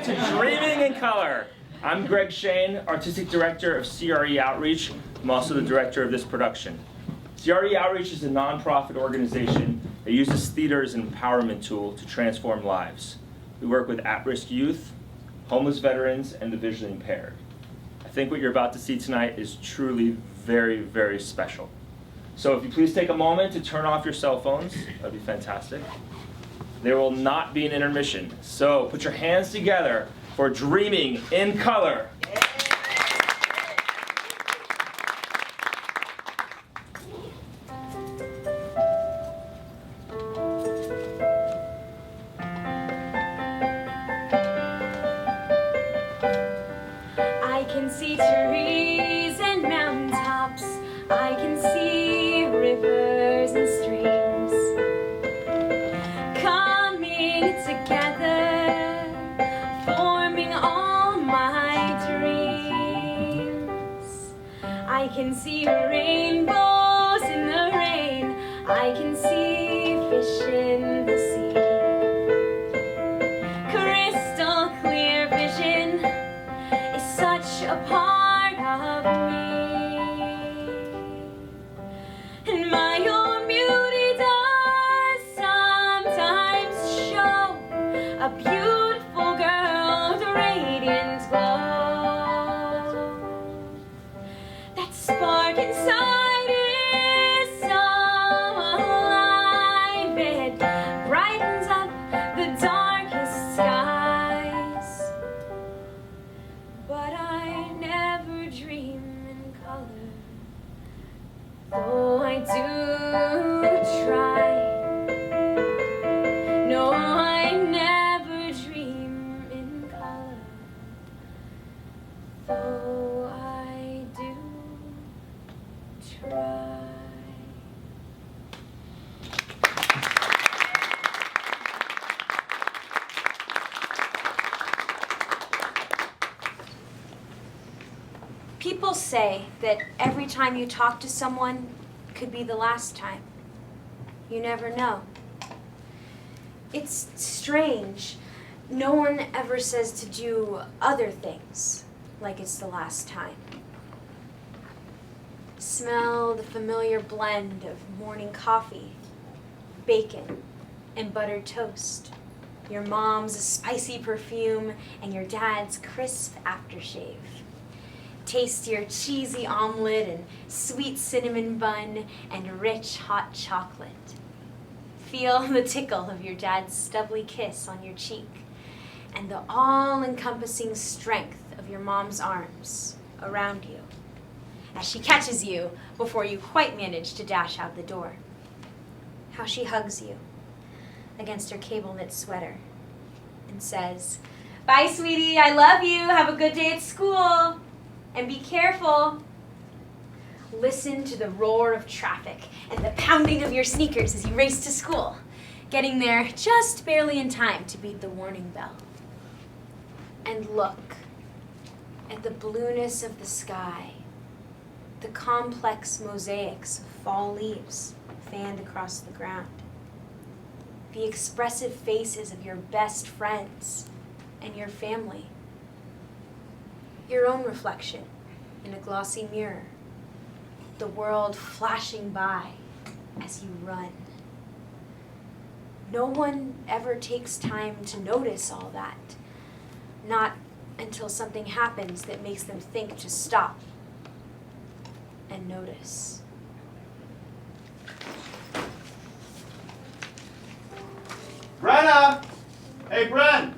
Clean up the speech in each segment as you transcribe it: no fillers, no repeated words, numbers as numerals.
Welcome to Dreaming in Color. I'm Greg Shane, Artistic Director of CRE Outreach. I'm also the director of this production. CRE Outreach is a nonprofit organization that uses theater as an empowerment tool to transform lives. We work with at-risk youth, homeless veterans, and the visually impaired. I think what you're about to see tonight is truly very, very special. So if you please take a moment to turn off your cell phones, that'd be fantastic. There will not be an intermission. So put your hands together for Dreaming in Color. I can see trees and mountaintops. I can see rivers and streams coming together, forming all my dreams. I can see rainbows in the rain. I can see fish in the sea. Crystal clear vision is such a part of me. And my own beauty does sometimes show a beautiful girl with a radiant glow. That spark inside is so alive, it brightens up the darkest skies. But I never dream in color, though I do try. No, I never dream in color, though I do try. People say that every time you talk to someone could be the last time. You never know. It's strange. No one ever says to do other things like it's the last time. Smell the familiar blend of morning coffee, bacon, and buttered toast. Your mom's spicy perfume and your dad's crisp aftershave. Taste your cheesy omelet and sweet cinnamon bun and rich hot chocolate. Feel the tickle of your dad's stubbly kiss on your cheek and the all-encompassing strength of your mom's arms around you as she catches you before you quite manage to dash out the door. How she hugs you against her cable-knit sweater and says, "Bye, sweetie, I love you, have a good day at school. And be careful." Listen to the roar of traffic and the pounding of your sneakers as you race to school, getting there just barely in time to beat the warning bell. And look at the blueness of the sky, the complex mosaics of fall leaves fanned across the ground, the expressive faces of your best friends and your family, your own reflection in a glossy mirror, the world flashing by as you run. No one ever takes time to notice all that, not until something happens that makes them think to stop and notice. Brenna! Hey, Bren!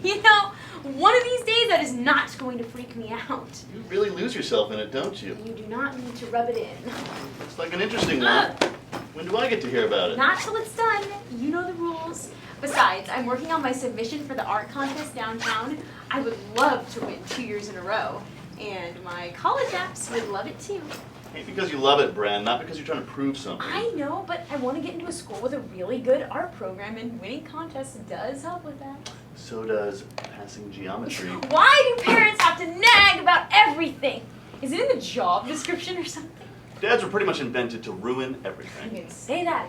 You know, one of these days that is not going to freak me out. You really lose yourself in it, don't you? You do not need to rub it in. Looks like an interesting one. When do I get to hear about it? Not till it's done. You know the rules. Besides, I'm working on my submission for the art contest downtown. I would love to win 2 years in a row. And my college apps would love it too. Ain't because you love it, Bren, not because you're trying to prove something. I know, but I want to get into a school with a really good art program, and winning contests does help with that. So does passing geometry. Why do parents have to nag about everything? Is it in the job description or something? Dads were pretty much invented to ruin I everything. didn't say that.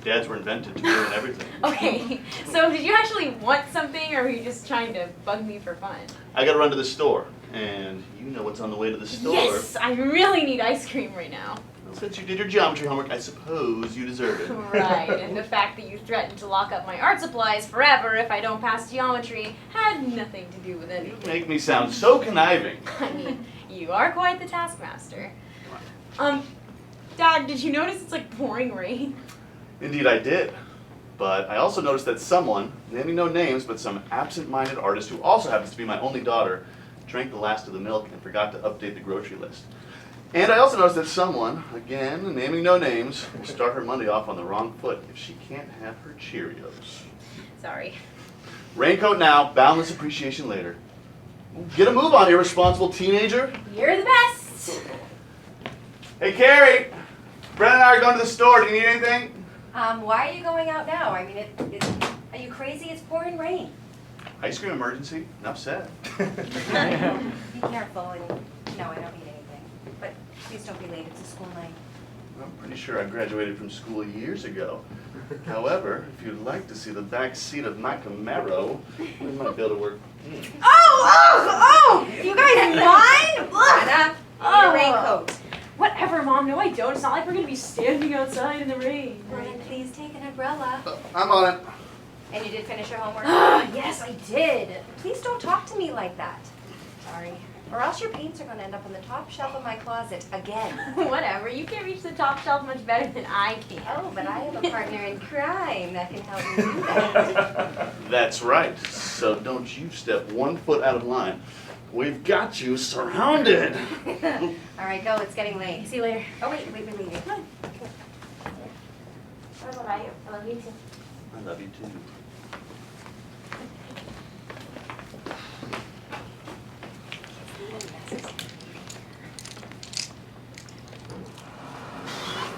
Dads were invented to ruin everything. Okay, so did you actually want something, or were you just trying to bug me for fun? I gotta run to the store, and you know what's on the way to the store. Yes, I really need ice cream right now. Well, since you did your geometry homework, I suppose you deserve it. Right, and the fact that you threatened to lock up my art supplies forever if I don't pass geometry had nothing to do with You anything. make me sound so conniving. I mean, you are quite the taskmaster. Dad, did you notice it's like pouring rain? Indeed I did. But I also noticed that someone, naming no names, but some absent-minded artist who also happens to be my only daughter, drank the last of the milk and forgot to update the grocery list. And I also noticed that someone, again, naming no names, will start her Monday off on the wrong foot if she can't have her Cheerios. Sorry. Raincoat now, boundless appreciation later. Get a move on, irresponsible teenager. You're the best! Hey, Carrie! Brent and I are going to the store. Do you need anything? Why are you going out now? I mean, are you crazy? It's pouring rain. Ice cream emergency. Enough said. Be careful. And no, I don't need anything. But please don't be late. It's a school night. I'm pretty sure I graduated from school years ago. However, if you'd like to see the back seat of my Camaro, we might be able to work. Oh! You guys mind? Anna, Oh. your raincoat. Whatever, Mom. No, I don't. It's not like we're gonna be standing outside in the rain. Brian, please take an umbrella. I'm on it. And you did finish your homework? Yes, I did. Please don't talk to me like that. Sorry. Or else your paints are going to end up on the top shelf of my closet again. Whatever. You can reach the top shelf much better than I can. Oh, but I have a partner in crime that can help me do that. That's right. So don't you step 1 foot out of line. We've got you surrounded. All right, go. It's getting late. See you later. Oh, wait. Come on. What about you? I love you too. I love you too.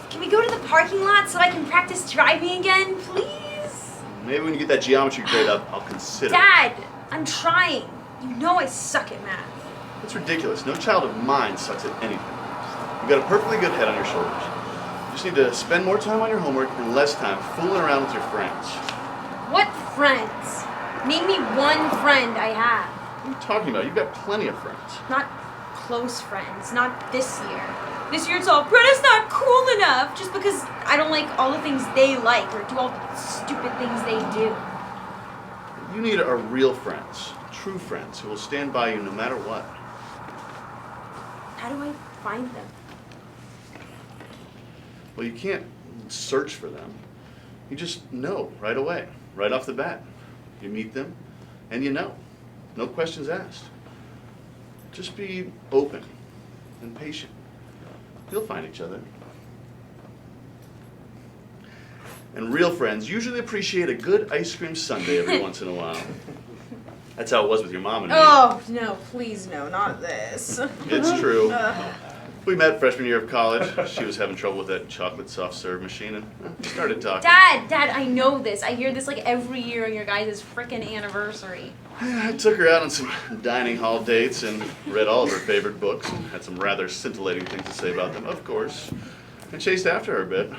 Can we go to the parking lot so I can practice driving again, please? Maybe when you get that geometry grade up, I'll consider. Dad, I'm trying. You know I suck at math. It's ridiculous. No child of mine sucks at anything. You've got a perfectly good head on your shoulders. You just need to spend more time on your homework and less time fooling around with your friends. What friends? Name me one friend I have. What are you talking about? You've got plenty of friends. Not close friends, not this year. This year it's all, Britta's not cool enough just because I don't like all the things they like or do all the stupid things they do. You need are real friends, true friends who will stand by you no matter what. How do I find them? Well, you can't search for them. You just know right away, right off the bat. You meet them and you know. No questions asked. Just be open and patient. You'll find each other. And real friends usually appreciate a good ice cream sundae every once in a while. That's how it was with your mom and me. Oh, no, please no, not this. It's true. We met freshman year of college. She was having trouble with that chocolate soft serve machine, and we started talking. Dad, I know this. I hear this like every year on your guys' frickin' anniversary. I took her out on some dining hall dates and read all of her favorite books and had some rather scintillating things to say about them, of course. And chased after her a bit.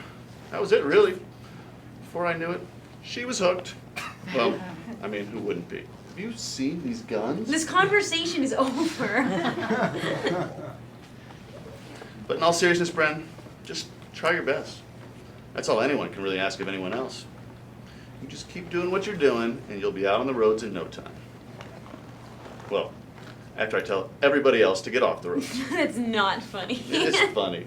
That was it, really. Before I knew it, she was hooked. Well, I mean, who wouldn't be? Have you seen these guns? This conversation is over. But in all seriousness, Bren, just try your best. That's all anyone can really ask of anyone else. You just keep doing what you're doing, and you'll be out on the roads in no time. Well, after I tell everybody else to get off the roads. That's not funny. It is funny.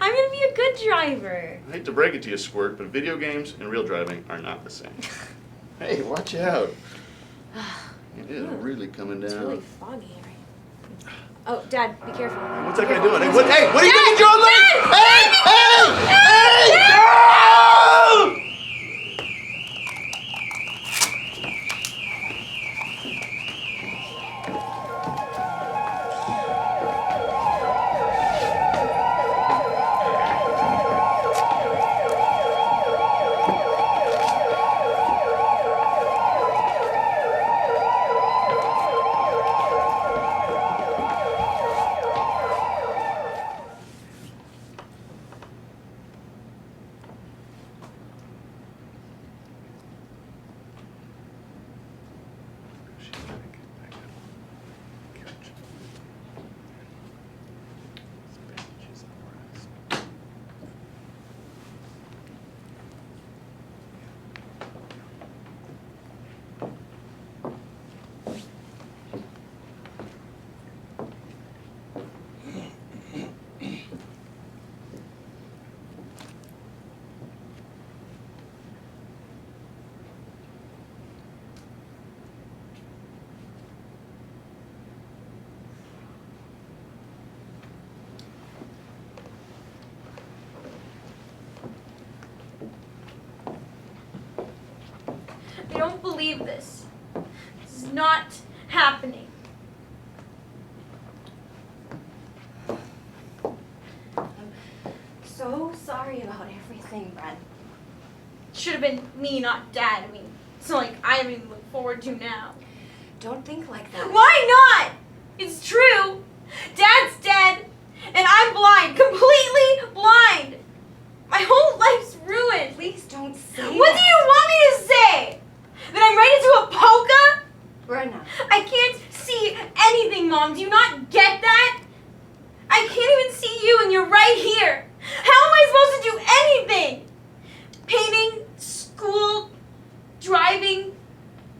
I'm gonna be a good driver. I hate to break it to you, Squirt, but video games and real driving are not the same. Hey, watch out. It is really coming down. It's really foggy, right? Oh, Dad, be careful. What's that guy doing? Hey, what are you doing, John? Hey! I don't believe this. This is not happening. So sorry about everything, Brent. Should have been me, not Dad. I mean, it's not like I have anything to look forward to now. Don't think like that. Why not? It's true. Dad's dead, and I'm blind, completely blind. My whole life's ruined. Please don't say What do that. you want me to say? That I'm ready to do a polka? Brenna. I can't see anything, Mom. Do you not get that? I can't even see you, and you're right here. How am I supposed to do anything? Painting, school, driving,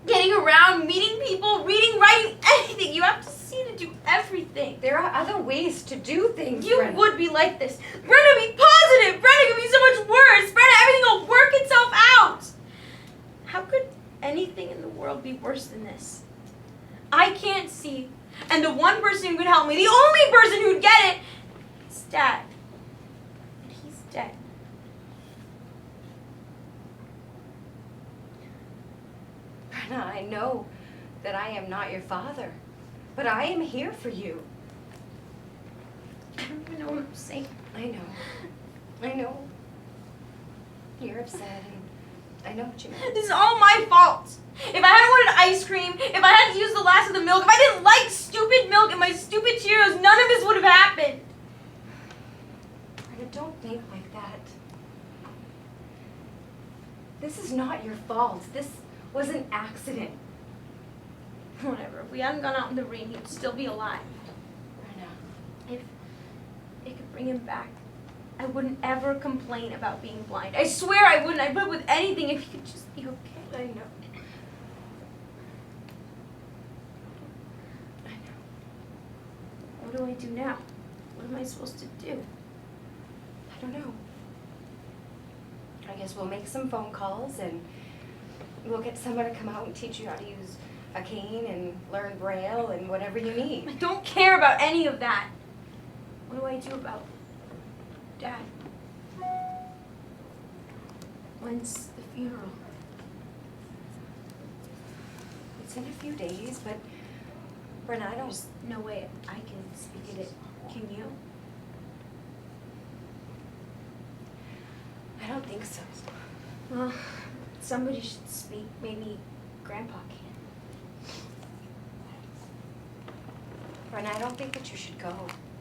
getting around, meeting people, reading, writing, anything. You have to see to do everything. There are other ways to do things, You Brenna. would be like this. Brenna, be positive. Brenna could be so much worse. Brenna, everything will work itself out. How could anything in the world be worse than this? I can't see, and the one person who could help me, the only person who'd get it, is Dad. And he's dead. Brenna, I know that I am not your father, but I am here for you. I don't even know what I'm saying. I know. I know. You're upset, and I know what you mean. This is all my fault. If I hadn't wanted ice cream, if I hadn't used the last of the milk, if I didn't like stupid milk and my stupid Cheerios, none of this would have happened. Brenna, don't think like that. This is not your fault. This was an accident. Whatever. If we hadn't gone out in the rain, he'd still be alive. Brenna. If it could bring him back, I wouldn't ever complain about being blind. I swear I wouldn't. I'd put up with anything if he could just be okay. I know. I know. What do I do now? What am I supposed to do? I don't know. I guess we'll make some phone calls and we'll get someone to come out and teach you how to use a cane and learn Braille and whatever you need. I don't care about any of that. What do I do about Dad? When's the funeral? It's in a few days, but Brenna, I don't. There's no way I can speak at it. Can you? I don't think so. Well, somebody should speak. Maybe Grandpa can. Brenna, I don't think that you should go.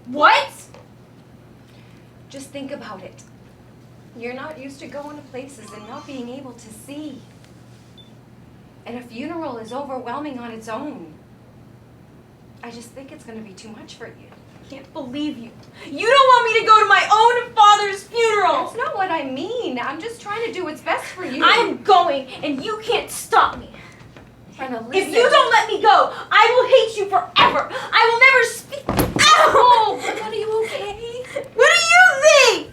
What? Just think about it. You're not used to going to places and not being able to see. And a funeral is overwhelming on its own. I just think it's going to be too much for you. I can't believe you. You don't want me to go to my own father's funeral. That's not what I mean. I'm just trying to do what's best for you. I'm going, and you can't stop me. Brenna, listen. If you don't let me go, I will hate you forever. I will never speak. Ow! Brenna, are you okay? What do you think?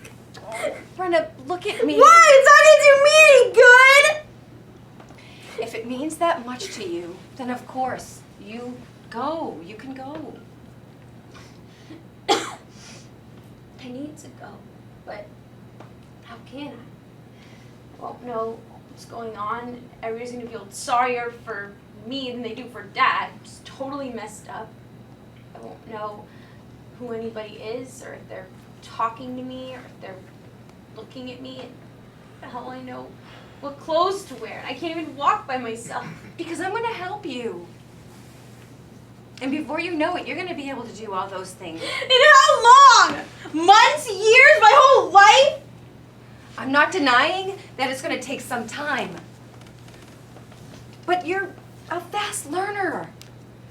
Brenna, look at me. Why? It's not gonna do me any good. If it means that much to you, then of course, you go. You can go. I need to go, but how can I? Won't know what's going on. Everybody's gonna feel sorrier for me than they do for Dad. Just totally messed up. I won't know who anybody is, or if they're talking to me, or if they're looking at me, and the hell I know what clothes to wear. I can't even walk by myself. Because I'm going to help you. And before you know it, you're going to be able to do all those things. And how long? Months? Years? My whole life? I'm not denying that it's going to take some time. But you're a fast learner.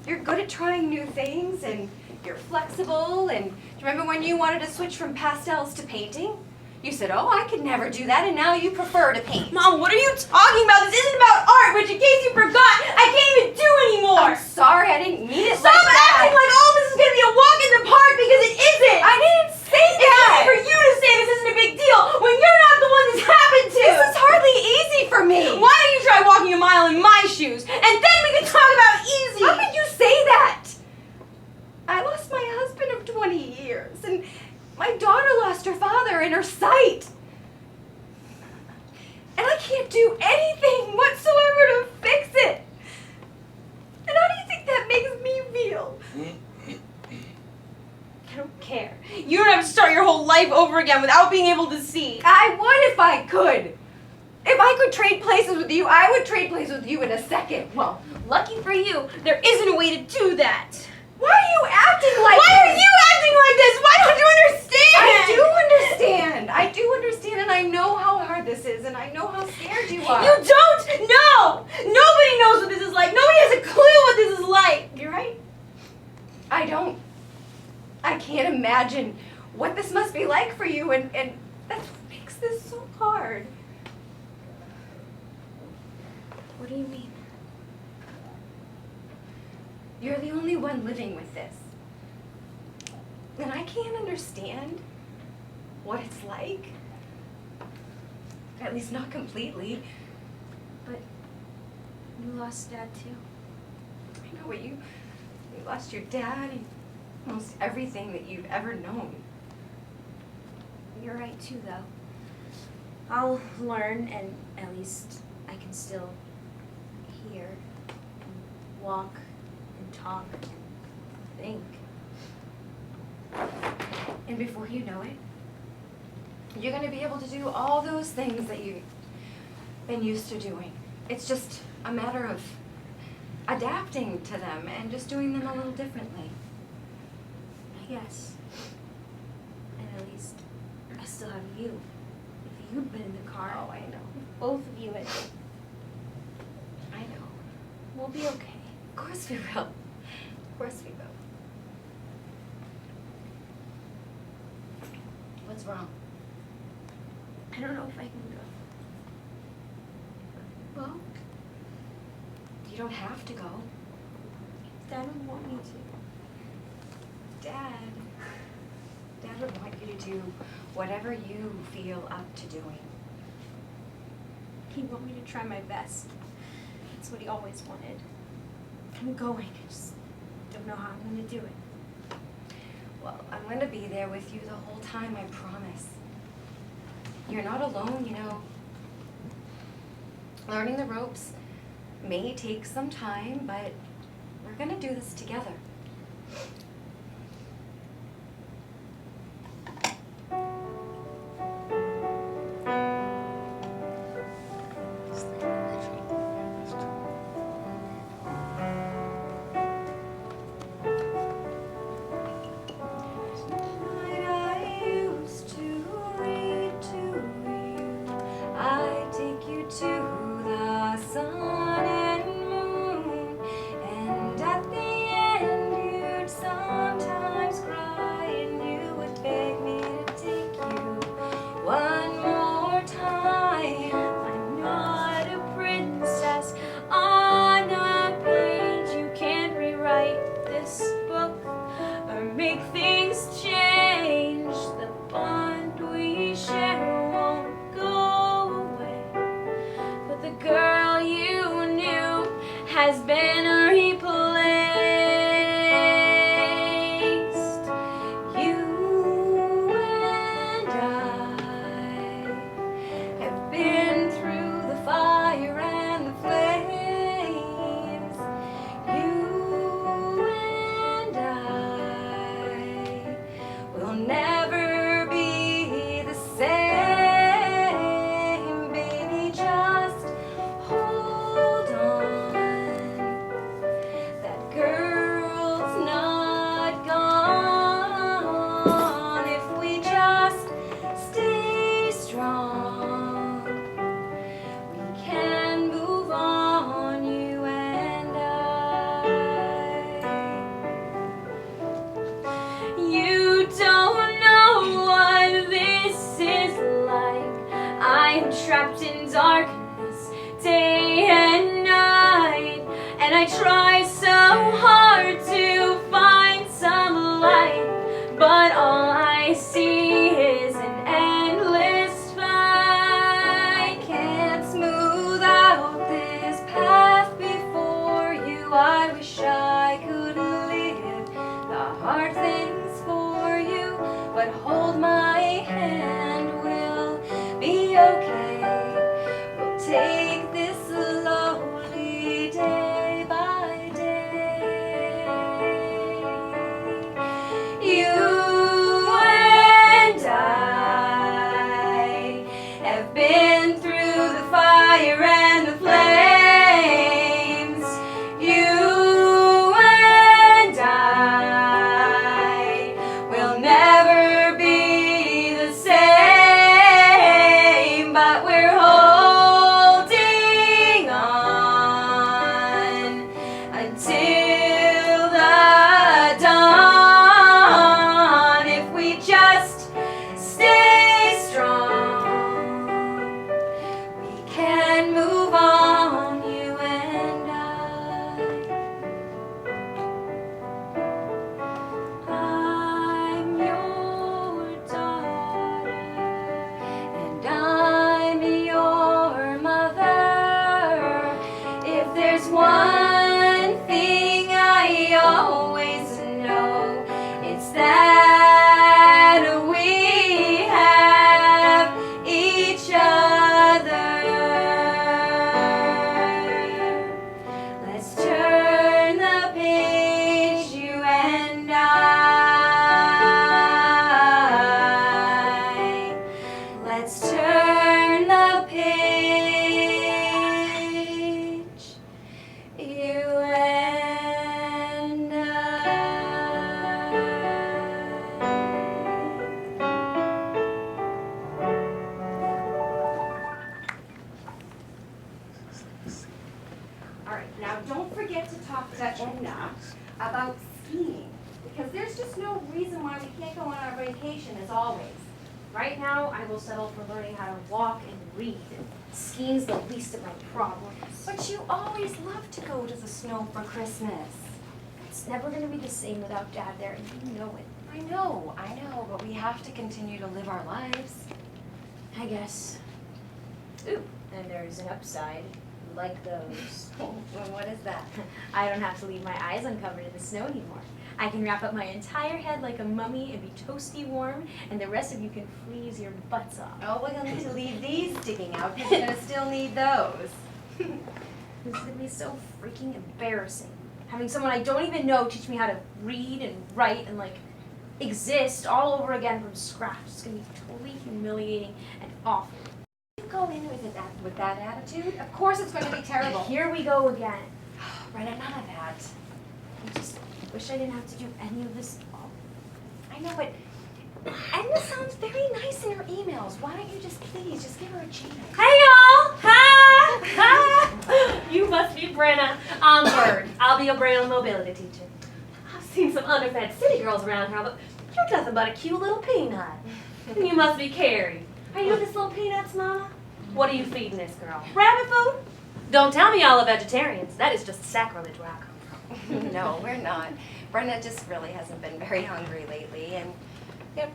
You're good at trying new things, and you're flexible. And do you remember when you wanted to switch from pastels to painting? You said, oh, I could never do that, and now you prefer to paint. Mom, what are you talking about? This isn't about art, but in case you forgot, I can't even do anymore. I'm sorry, I didn't mean it Stop like that. acting like all this is going to be a walk in the park, because it isn't. I didn't say It's that. easy for you to say this isn't a big deal when you're not the one this happened to. This is hardly easy for me. Why don't you try walking a mile in my shoes, and then we can talk about easy. How could you say that? I lost my husband of 20 years, and my daughter lost her father in her sight. And I can't do anything whatsoever to life over again without being able to see. I would if I could. If I could trade places with you, I would trade places with you in a second. Well, lucky for you, there isn't a way to do that. Why are you acting like Why are this? you acting like this? Why don't you understand? I do understand, and I know how hard this is, and I know how scared you are. You don't know! Nobody knows what this is like. Nobody has a clue what this is like. You're right. I don't. I can't imagine what this must be like for you, and that's what makes this so hard. What do you mean? You're the only one living with this. And I can't understand what it's like. At least not completely. But you lost Dad too. I know, but you lost your dad and almost everything that you've ever known. You're right too, though. I'll learn, and at least I can still hear, and walk, and talk, and think. And before you know it, you're going to be able to do all those things that you've been used to doing. It's just a matter of adapting to them and just doing them a little differently. Yes. And at least I still have you. If you'd been in the car, Oh, I know. if both of you had, I know. we'll be okay. Of course we will. Of course we will. What's wrong? I don't know if I can go. Well, you don't have to go. Dad would want me to. Dad would want you to do whatever you feel up to doing. He'd want me to try my best. That's what he always wanted. I'm going. I just don't know how I'm going to do it. Well, I'm going to be there with you the whole time, I promise. You're not alone, you know. Learning the ropes may take some time, but we're going to do this together. Trapped in darkness, day and night, and I try so hard to find some light, but all I see is an endless fight. I can't smooth out this path before you. I wish I could live the hard things for you, but hold my hand, we'll be okay. Take this slowly, day by day. You and I been through the fire and the flames. You and I will never be the same, but we're holding on until the dawn. If we just stay strong, we can move on, you and I. I'm your daughter, and I'm your mother. If there's one thing I always know, it's that we have each other. Let's turn the page, you and I. Let's turn the page, you and I. All right, now don't forget to talk to Edna about skiing, because there's just no reason why we can't go on our vacation as always. Right now, I will settle for learning how to walk and read. Skiing's the least of my problems. But you always love to go to the snow for Christmas. It's never gonna be the same without Dad there, and you know it. I know, but we have to continue to live our lives. I guess. Ooh, and there's an upside. Like those. Well, what is that? I don't have to leave my eyes uncovered in the snow anymore. I can wrap up my entire head like a mummy and be toasty warm, and the rest of you can freeze your butts off. Oh, we're gonna need to leave these sticking out because you're gonna still need those. This is gonna be so freaking embarrassing. Having someone I don't even know teach me how to read and write and like exist all over again from scratch. It's gonna be totally humiliating and awful. You go in with that attitude, of course it's going to be terrible. Here we go again. Brenna, none of that. I just wish I didn't have to do any of this at all. I know, but Edna sounds very nice in her emails. Why don't you just please just give her a chance? Hey y'all! Hi! Hi! You must be Brenna. I'm Bird. I'll be your Braille and mobility teacher. I've seen some underfed city girls around here, but you're nothing but a cute little peanut. And you must be Carrie. Are you this little peanuts, Mama? What are you feeding this girl? Rabbit food? Don't tell me y'all are vegetarians. That is just sacrilege where I come from. No, we're not. Brenna just really hasn't been very hungry lately, and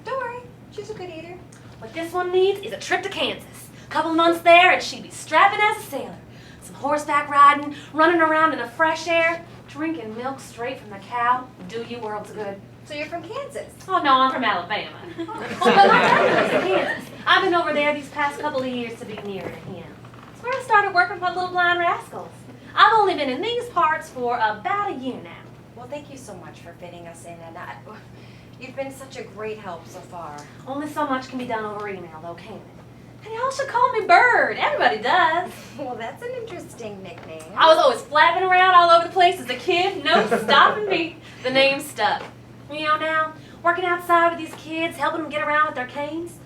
don't worry, she's a good eater. What this one needs is a trip to Kansas. A couple months there and she'd be strapping as a sailor. Some horseback riding, running around in the fresh air, drinking milk straight from the cow. Do you worlds good. So you're from Kansas? Oh no, I'm from Alabama. Oh, but my dad lives in Kansas. I've been over there these past couple of years to be nearer to him. That's where I started working for Little Blind Rascals. I've only been in these parts for about a year now. Well, thank you so much for fitting us in, and you've been such a great help so far. Only so much can be done over email though, can't it? And y'all should call me Bird. Everybody does. Well, that's an interesting nickname. I was always flapping around all over the place as a kid. No stopping me. The name stuck. You know now, working outside with these kids, helping them get around with their canes.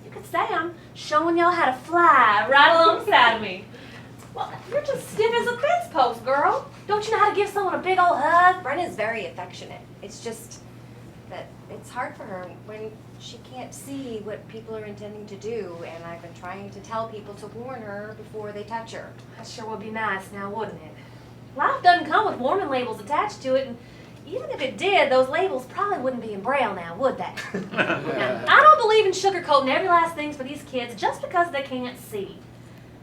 You could say I'm showing y'all how to fly right alongside of me. Well, you're just stiff as a fence post, girl. Don't you know how to give someone a big old hug? Brenna's very affectionate. It's just that it's hard for her when she can't see what people are intending to do, and I've been trying to tell people to warn her before they touch her. That sure would be nice now, wouldn't it? Life doesn't come with warning labels attached to it, and even if it did, those labels probably wouldn't be in Braille now, would they? Now, I don't believe in sugarcoating every last thing for these kids just because they can't see.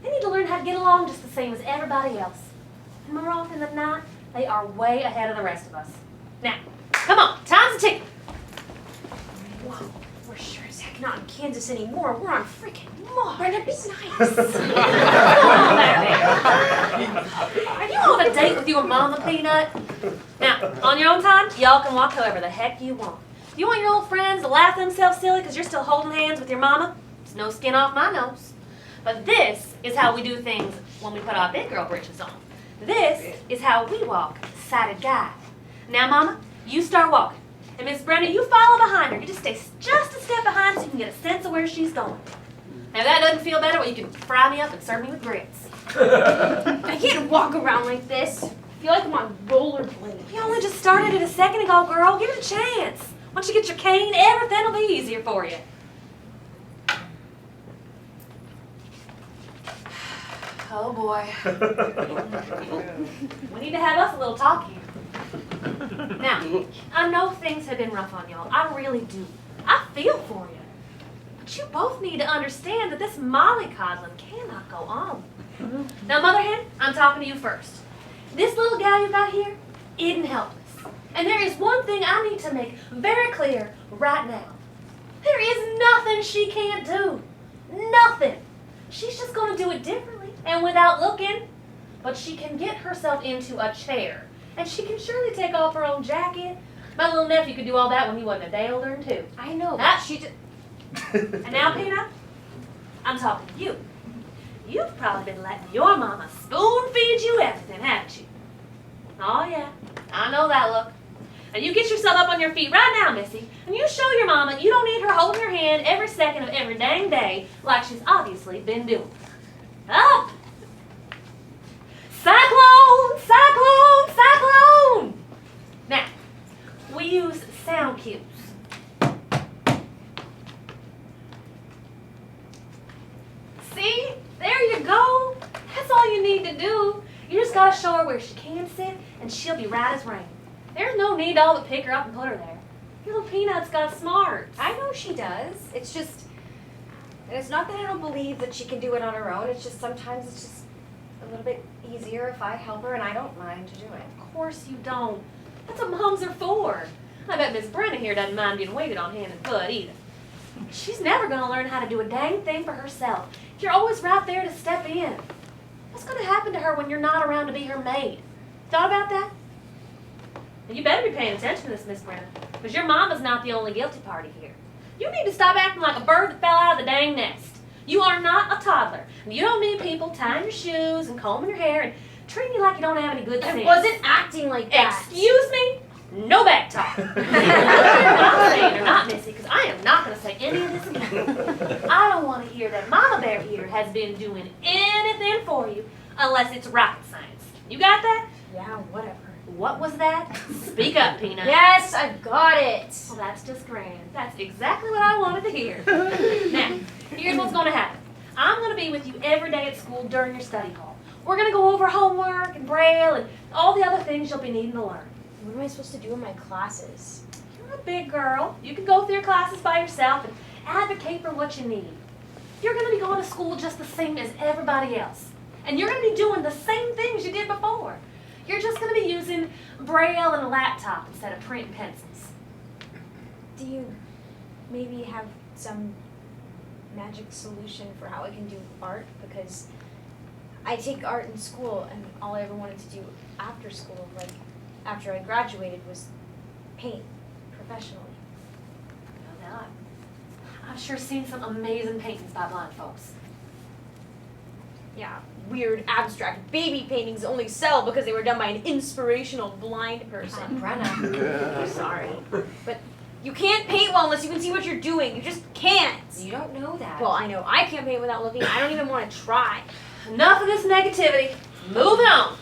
They need to learn how to get along just the same as everybody else. And more often than not, they are way ahead of the rest of us. Now, come on, time's a ticking. Whoa, we're sure as heck not in Kansas anymore. We're on freaking Mars. Brenna, be nice. What's going on back there? Are you on a date with your mama, Peanut? Now, on your own time, y'all can walk however the heck you want. You want your old friends to laugh themselves silly because you're still holding hands with your mama? There's no skin off my nose. But this is how we do things when we put our big girl britches on. This is how we walk sighted guy. Now, Mama, you start walking. And Miss Brenda, you follow behind her. You just stay just a step behind so you can get a sense of where she's going. Now, if that doesn't feel better, well, you can fry me up and serve me with grits. I can't walk around like this. I feel like I'm on rollerblades. You only just started it a second ago, girl. Give it a chance. Once you get your cane, everything will be easier for you. Oh, boy. We need to have us a little talk here. Now, I know things have been rough on y'all. I really do. I feel for you. But you both need to understand that this mollycoddling cannot go on. Now, Mother Hen, I'm talking to you first. This little gal you got here isn't helpless. And there is one thing I need to make very clear right now. There is nothing she can't do. Nothing. She's just going to do it differently and without looking. But she can get herself into a chair. And she can surely take off her own jacket. My little nephew could do all that when he wasn't a day older than 2. I know, That- but she just... And now, Peanut, I'm talking to you. You've probably been letting your mama spoon feed you everything, haven't you? Oh, yeah. I know that look. And you get yourself up on your feet right now, Missy, and you show your mama you don't need her holding your hand every second of every dang day like she's obviously been doing. Up! Cyclone! Cyclone! Cyclone! Now, we use sound cues. See? There you go. That's all you need to do. You just gotta show her where she can sit, and she'll be right as rain. There's no need to all but pick her up and put her there. Your little Peanut's got smarts. I know she does. It's just... And it's not that I don't believe that she can do it on her own. It's just sometimes it's just a little bit easier if I help her, and I don't mind to do it. Of course you don't. That's what moms are for. I bet Miss Brenda here doesn't mind being waited on hand and foot either. She's never gonna learn how to do a dang thing for herself. You're always right there to step in. What's gonna happen to her when you're not around to be her maid? Thought about that? And you better be paying attention to this, Miss Brenda, because your mama's not the only guilty party here. You need to stop acting like a bird that fell out of the dang nest. You are not a toddler. And you don't need people tying your shoes and combing your hair and treating you like you don't have any good sense. I wasn't acting like that. Excuse me? No back talk. I'm saying or not, Missy, because I am not going to say any of this again. I don't want to hear that Mama Bear here has been doing anything for you unless it's rocket science. You got that? Yeah, whatever. What was that? Speak up, Peanut. Yes, I've got it. Well, that's just grand. That's exactly what I wanted to hear. Now, here's what's going to happen. I'm going to be with you every day at school during your study hall. We're going to go over homework and Braille and all the other things you'll be needing to learn. What am I supposed to do in my classes? You're a big girl. You can go through your classes by yourself and advocate for what you need. You're going to be going to school just the same as everybody else. And you're going to be doing the same things you did before. You're just going to be using Braille and a laptop instead of print and pencils. Do you maybe have some magic solution for how I can do art? Because I take art in school, and all I ever wanted to do after school, like after I graduated, was paint professionally. Well, now, I've sure seen some amazing paintings by blind folks. Yeah, weird abstract baby paintings only sell because they were done by an inspirational blind person. Brenna, I'm sorry, but you can't paint well unless you can see what you're doing. You just can't. you don't know that. Well, I know I can't paint without looking. I don't even want to try. Enough of this negativity. Moving on.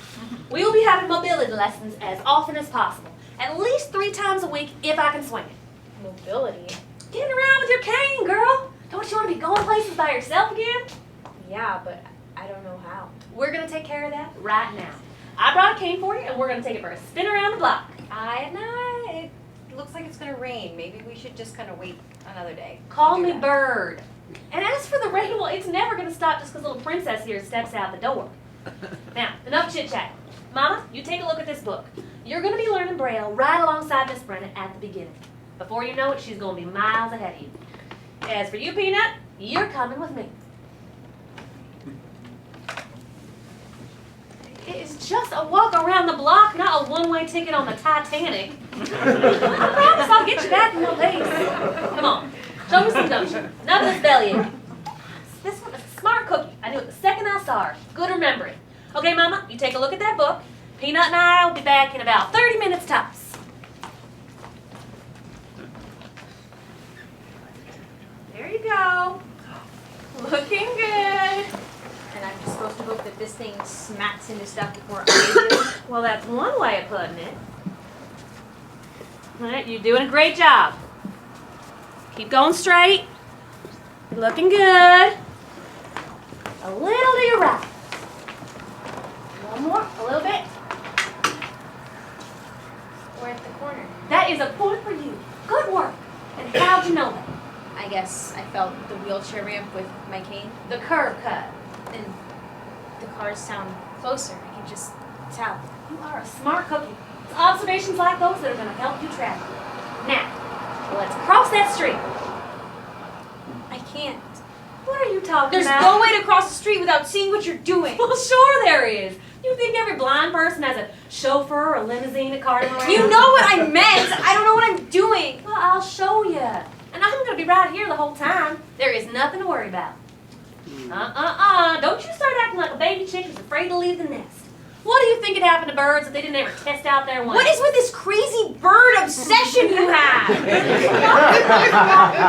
We will be having mobility lessons as often as possible. At least 3 times a week if I can swing it. Mobility? Getting around with your cane, girl. Don't you want to be going places by yourself again? Yeah, but I don't know how. We're going to take care of that right now. I brought a cane for you, and we're going to take it for a spin around the block. It looks like it's going to rain. Maybe we should just kind of wait another day. Call to do me that. Bird. And as for the rain, well, it's never going to stop just because little princess here steps out the door. Now, enough chit-chat. Mama, you take a look at this book. You're going to be learning Braille right alongside Miss Brenda at the beginning. Before you know it, she's going to be miles ahead of you. As for you, Peanut, you're coming with me. It's just a walk around the block, not a one-way ticket on the Titanic. I promise I'll get you back in one piece. Come on, show me some gumption. None of this bellyache. This one is a smart cookie. sorry. Good remembering. Okay, Mama, you take a look at that book. Peanut and I will be back in about 30 minutes tops. There you go. Looking good. And I'm just supposed to hope that this thing smacks into stuff before I do. Well, that's one way of putting it. All right, you're doing a great job. Keep going straight. You're looking good. A little to your right. One more, a little bit. We're at the corner. That is a point for you. Good work. And how'd you know that? I guess I felt the wheelchair ramp with my cane, The curb cut. and the cars sound closer. I can just tell. You are a smart cookie. It's observations like those that are going to help you travel. Now, let's cross that street. I can't. What are you talking There's about? no way to cross the street without seeing what you're doing. Well, sure there is. You think every blind person has a chauffeur or a limousine to cart them around? You know what I meant. I don't know what I'm doing. Well, I'll show you. And I'm going to be right here the whole time. There is nothing to worry about. Don't you start acting like a baby chick who's afraid to leave the nest. What do you think would happen to birds if they didn't ever test out their wings? What is with this crazy bird obsession you have?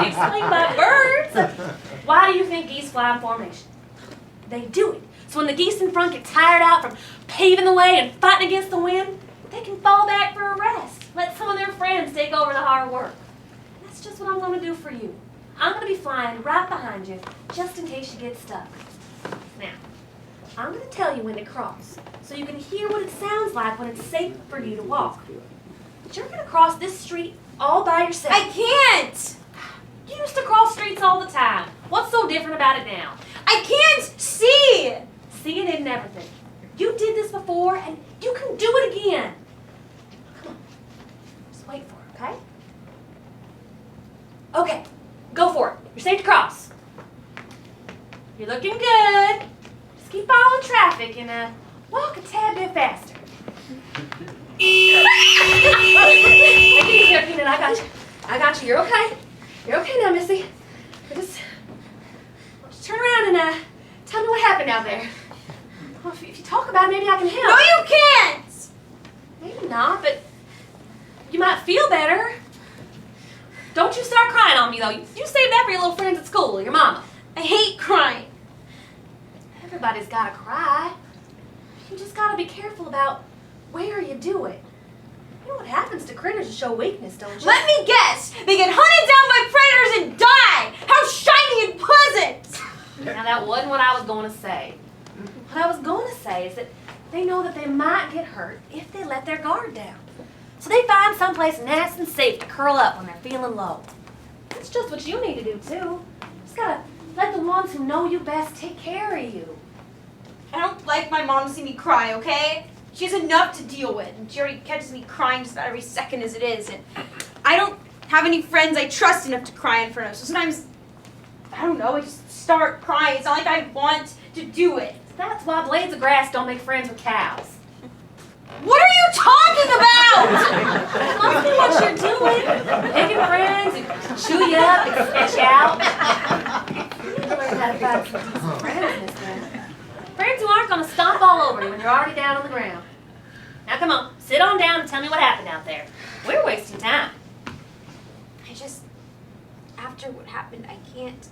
Explain about birds. Why do you think geese fly in formation? They do it. So when the geese in front get tired out from paving the way and fighting against the wind, they can fall back for a rest. Let some of their friends take over the hard work. That's just what I'm going to do for you. I'm going to be flying right behind you, just in case you get stuck. Now, I'm going to tell you when to cross, so you can hear what it sounds like when it's safe for you to walk. But you're going to cross this street all by yourself. I can't. You used to cross streets all the time. What's so different about it now? I can't see. Seeing isn't everything. You did this before, and you can do it again. Come on. Just wait for it, okay? Okay, go for it. You're safe to cross. You're looking good. Just keep following traffic and walk a tad bit faster. Take it easy there, Peanut. I got you. I got you. You're okay. You're okay now, Missy. Just turn around and tell me what happened out there. Well, if you talk about it, maybe I can help. No, you can't. Maybe not, but you might feel better. Don't you start crying on me, though. You save that for your little friends at school, your mama. I hate crying. Everybody's got to cry. You just got to be careful about where you do it. You know what happens to critters to show weakness, don't you? Let me guess. They get hunted down by predators and die. How shiny and pleasant. Now, that wasn't what I was going to say. What I was going to say is that they know that they might get hurt if they let their guard down. So they find someplace nice and safe to curl up when they're feeling low. That's just what you need to do, too. Just got to let the ones who know you best take care of you. I don't like my mom to see me cry, okay? She has enough to deal with, and she already catches me crying just about every second as it is. And I don't have any friends I trust enough to cry in front of. So sometimes, I don't know, I just start crying. It's not like I want to do it. That's why blades of grass don't make friends with cows. What are you talking about? That must be what you're doing. Picking friends who chew you up and spit you out. You need to learn how to find some decent friends, Miss Danette. Friends who aren't going to stomp all over you when you're already down on the ground. Now come on, sit on down and tell me what happened out there. We're wasting time. I just, after what happened, I can't.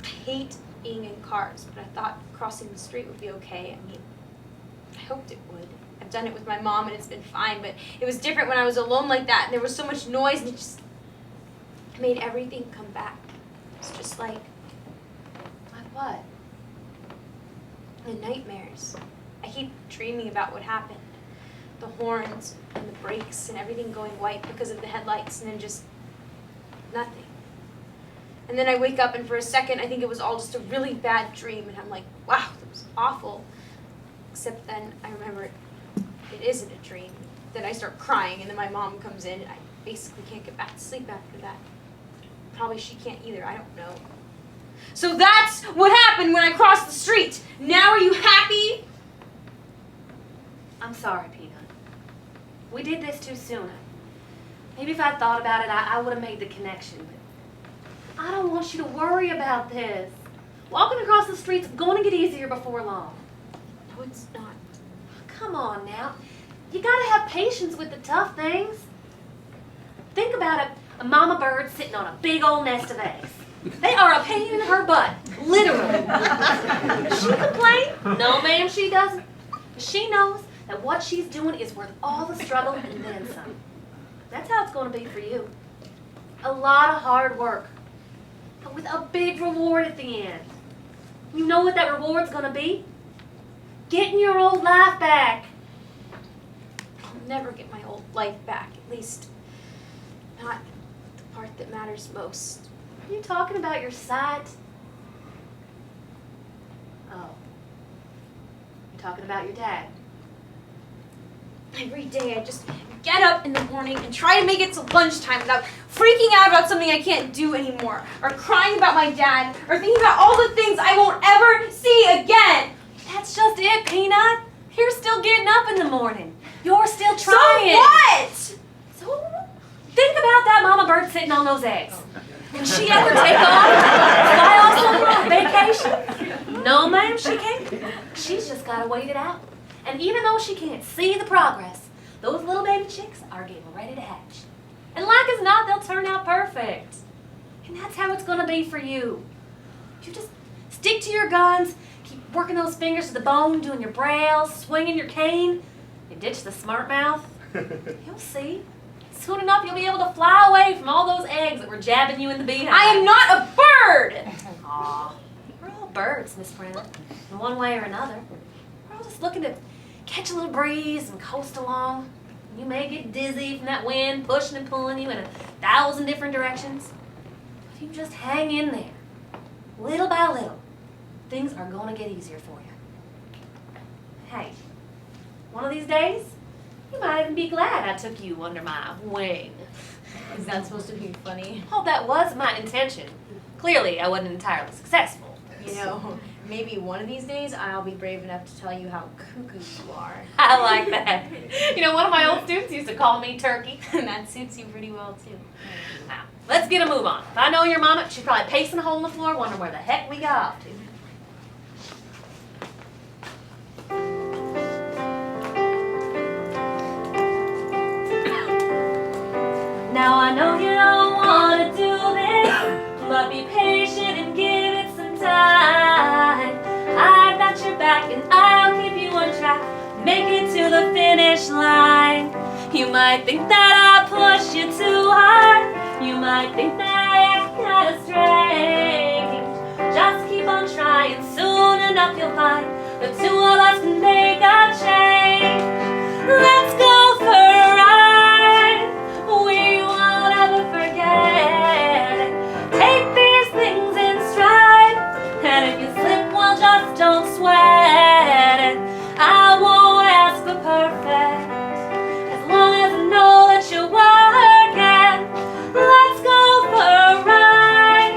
I hate being in cars, but I thought crossing the street would be okay. I mean, I hoped it would. I've done it with my mom and it's been fine, but it was different when I was alone like that and there was so much noise and it just made everything come back. It's just like What? the nightmares. I keep dreaming about what happened. The horns and the brakes and everything going white because of the headlights and then just nothing. And then I wake up and for a second I think it was all just a really bad dream and I'm like, wow, that was awful. Except then I remember it isn't a dream. Then I start crying and then my mom comes in and I basically can't get back to sleep after that. Probably she can't either, I don't know. So that's what happened when I crossed the street. Now are you happy? I'm sorry, Peanut. We did this too soon. Maybe if I'd thought about it, I would have made the connection. But I don't want you to worry about this. Walking across the street's going to get easier before long. No, it's not. Come on now. You gotta have patience with the tough things. Think about it. A mama bird sitting on a big old nest of eggs. They are a pain in her butt, literally. Does she complain? No, ma'am, she doesn't. She knows that what she's doing is worth all the struggle and then some. That's how it's going to be for you. A lot of hard work, but with a big reward at the end. You know what that reward's going to be? Getting your old life back. I'll never get my old life back, at least not the part that matters most. Are you talking about your sight? Oh. You're talking about your dad. Every day I just get up in the morning and try to make it to lunchtime without freaking out about something I can't do anymore, or crying about my dad, or thinking about all the things I won't ever see again. That's just it, Peanut. You're still getting up in the morning. You're still So trying. what? So think about that mama bird sitting on those eggs. Can she ever take off? Fly off somewhere on vacation? No, ma'am, she can't. She's just got to wait it out. And even though she can't see the progress, those little baby chicks are getting ready to hatch. And like as not, they'll turn out perfect. And that's how it's going to be for you. You just stick to your guns, keep working those fingers to the bone, doing your braille, swinging your cane. You ditch the smart mouth. You'll see. Soon enough, you'll be able to fly away from all those eggs that were jabbing you in the behind. I am not a bird! Aw, we're all birds, Miss Brown, in one way or another. We're all just looking to catch a little breeze and coast along. You may get dizzy from that wind pushing and pulling you in 1,000 different directions. But if you just hang in there, little by little, things are going to get easier for you. Hey, one of these days, you might even be glad I took you under my wing. Is that supposed to be funny? Oh, that was my intention. Clearly, I wasn't entirely successful. You know, maybe one of these days I'll be brave enough to tell you how cuckoo you are. I like that. You know, one of my old students used to call me Turkey. And that suits you pretty well, too. Now, let's get a move on. If I know your mama, she's probably pacing a hole in the floor, wondering where the heck we got off to. Now I know you don't want to do this, but be patient and give it some time. I've got your back and I'll keep you on track. Make it to the finish line. You might think that I push you too hard. You might think that it's kind of strange. Just keep on trying, soon enough you'll find the two of us can make a change. Let's go for a ride. We won't ever forget it. Take these things in stride. And if you slip, well, just don't sweat it. I won't ask for perfect, as long as I know that you're working. Let's go for a ride,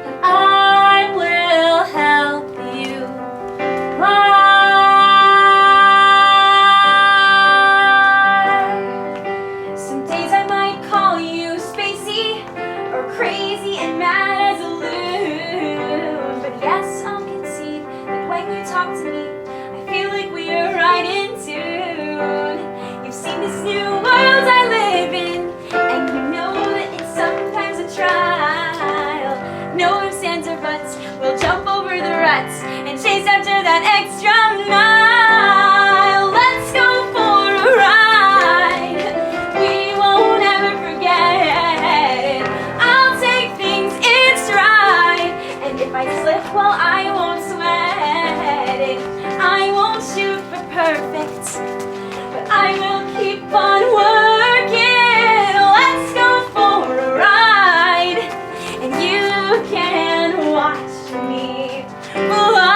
and I will help you ride. Some days I might call you spacey or crazy and mad as a loon. But yes, I'll concede that when you talk to me, I feel like we are right in tune. You've seen this new world I live in, and you know that it's sometimes a trial. No ifs, ands, or buts, we'll jump over the ruts and chase after that extra mile. Let's go for a ride. We won't ever forget it. I'll take things in stride, and if I slip, well, I won't sweat it. I won't shoot for perfect, but I will keep on working. Let's go for a ride, and you can watch me fly.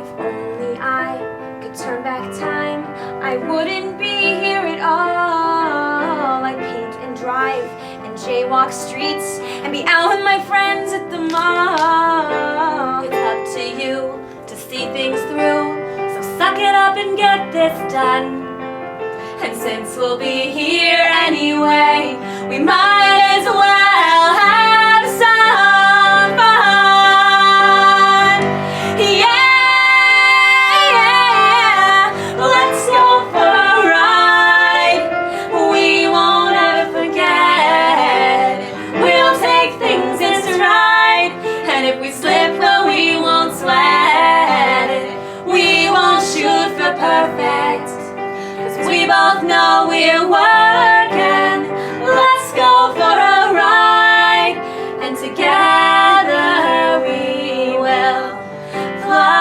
If only I could turn back time, I wouldn't be here at all. I'd paint and drive and jaywalk streets and be out with my friends at the mall. It's up to you to see things through, so suck it up and get this done. And since we'll be here anyway, we might as well have some fun. Yeah, let's go for a ride. We won't ever forget. We'll take things in stride. And if we slip, well, we won't sweat it. We won't shoot for perfect. 'Cause we both know we're working. Let's go for a ride. And together we will fly.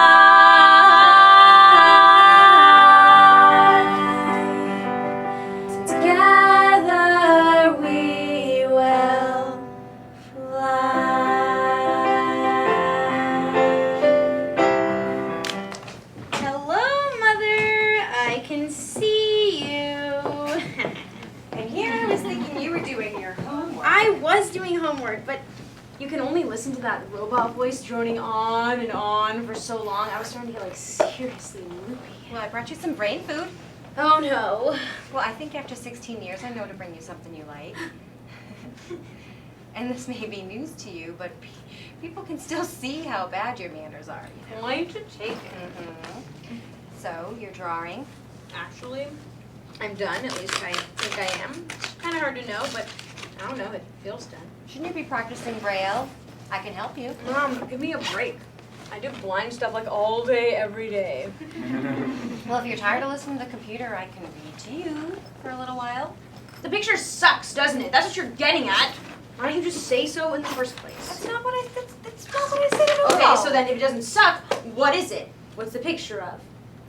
Together we will Hello, Mother. I can see you. And here I was thinking you were doing your homework. I was doing homework, but you can only listen to that robot voice droning on and on for so long. I was starting to get like seriously loopy. Well, I brought you some brain food. Oh no. Well, I think after 16 years, I know to bring you something you like. And this may be news to you, but people can still see how bad your manners are. You know? Point to take it. Mm-hmm. So, you're drawing. Actually, I'm done. At least I think I am. Kind of hard to know, but I don't know. It feels done. Shouldn't you be practicing Braille? I can help you. Mom, give me a break. I do blind stuff like all day, every day. Well, if you're tired of listening to the computer, I can read to you for a little while. The picture sucks, doesn't it? That's what you're getting at. Why don't you just say so in the first place? That's not what I said at all. Okay, so then if it doesn't suck, what is it? What's the picture of?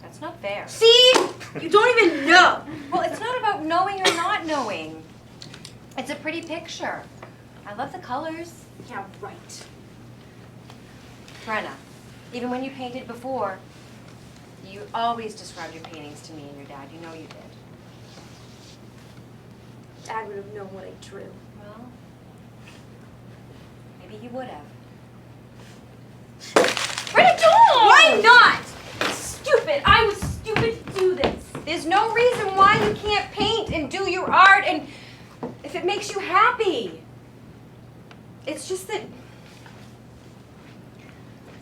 That's not fair. See? You don't even know. Well, it's not about knowing or not knowing. It's a pretty picture. I love the colors. Yeah, right. Brenna, even when you painted before, you always described your paintings to me and your dad. You know you did. Dad would have known what I drew. Well, maybe he would have. Brenna, don't! Why not? Stupid. I was stupid to do this. There's no reason why you can't paint and do your art and if it makes you happy. It's just that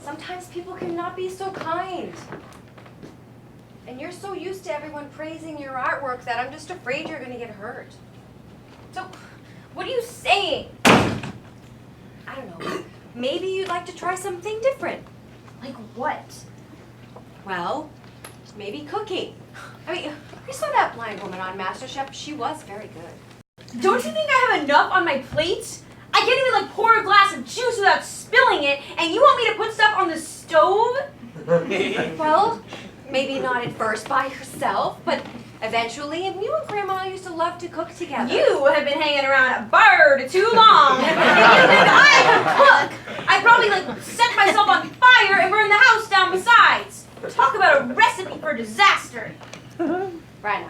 sometimes people cannot be so kind. And you're so used to everyone praising your artwork that I'm just afraid you're going to get hurt. So, what are you saying? I don't know. Maybe you'd like to try something different. Like what? Well, maybe cooking. I mean, we saw that blind woman on MasterChef. She was very good. Don't you think I have enough on my plate? I can't even like pour a glass of juice without spilling it, and you want me to put stuff on the stove? Well, maybe not at first by yourself, but eventually, and you and Grandma used to love to cook together. You have been hanging around at Bard too long. If you think I can cook, I'd probably like set myself on fire and burn the house down besides. Talk about a recipe for disaster. Brenna.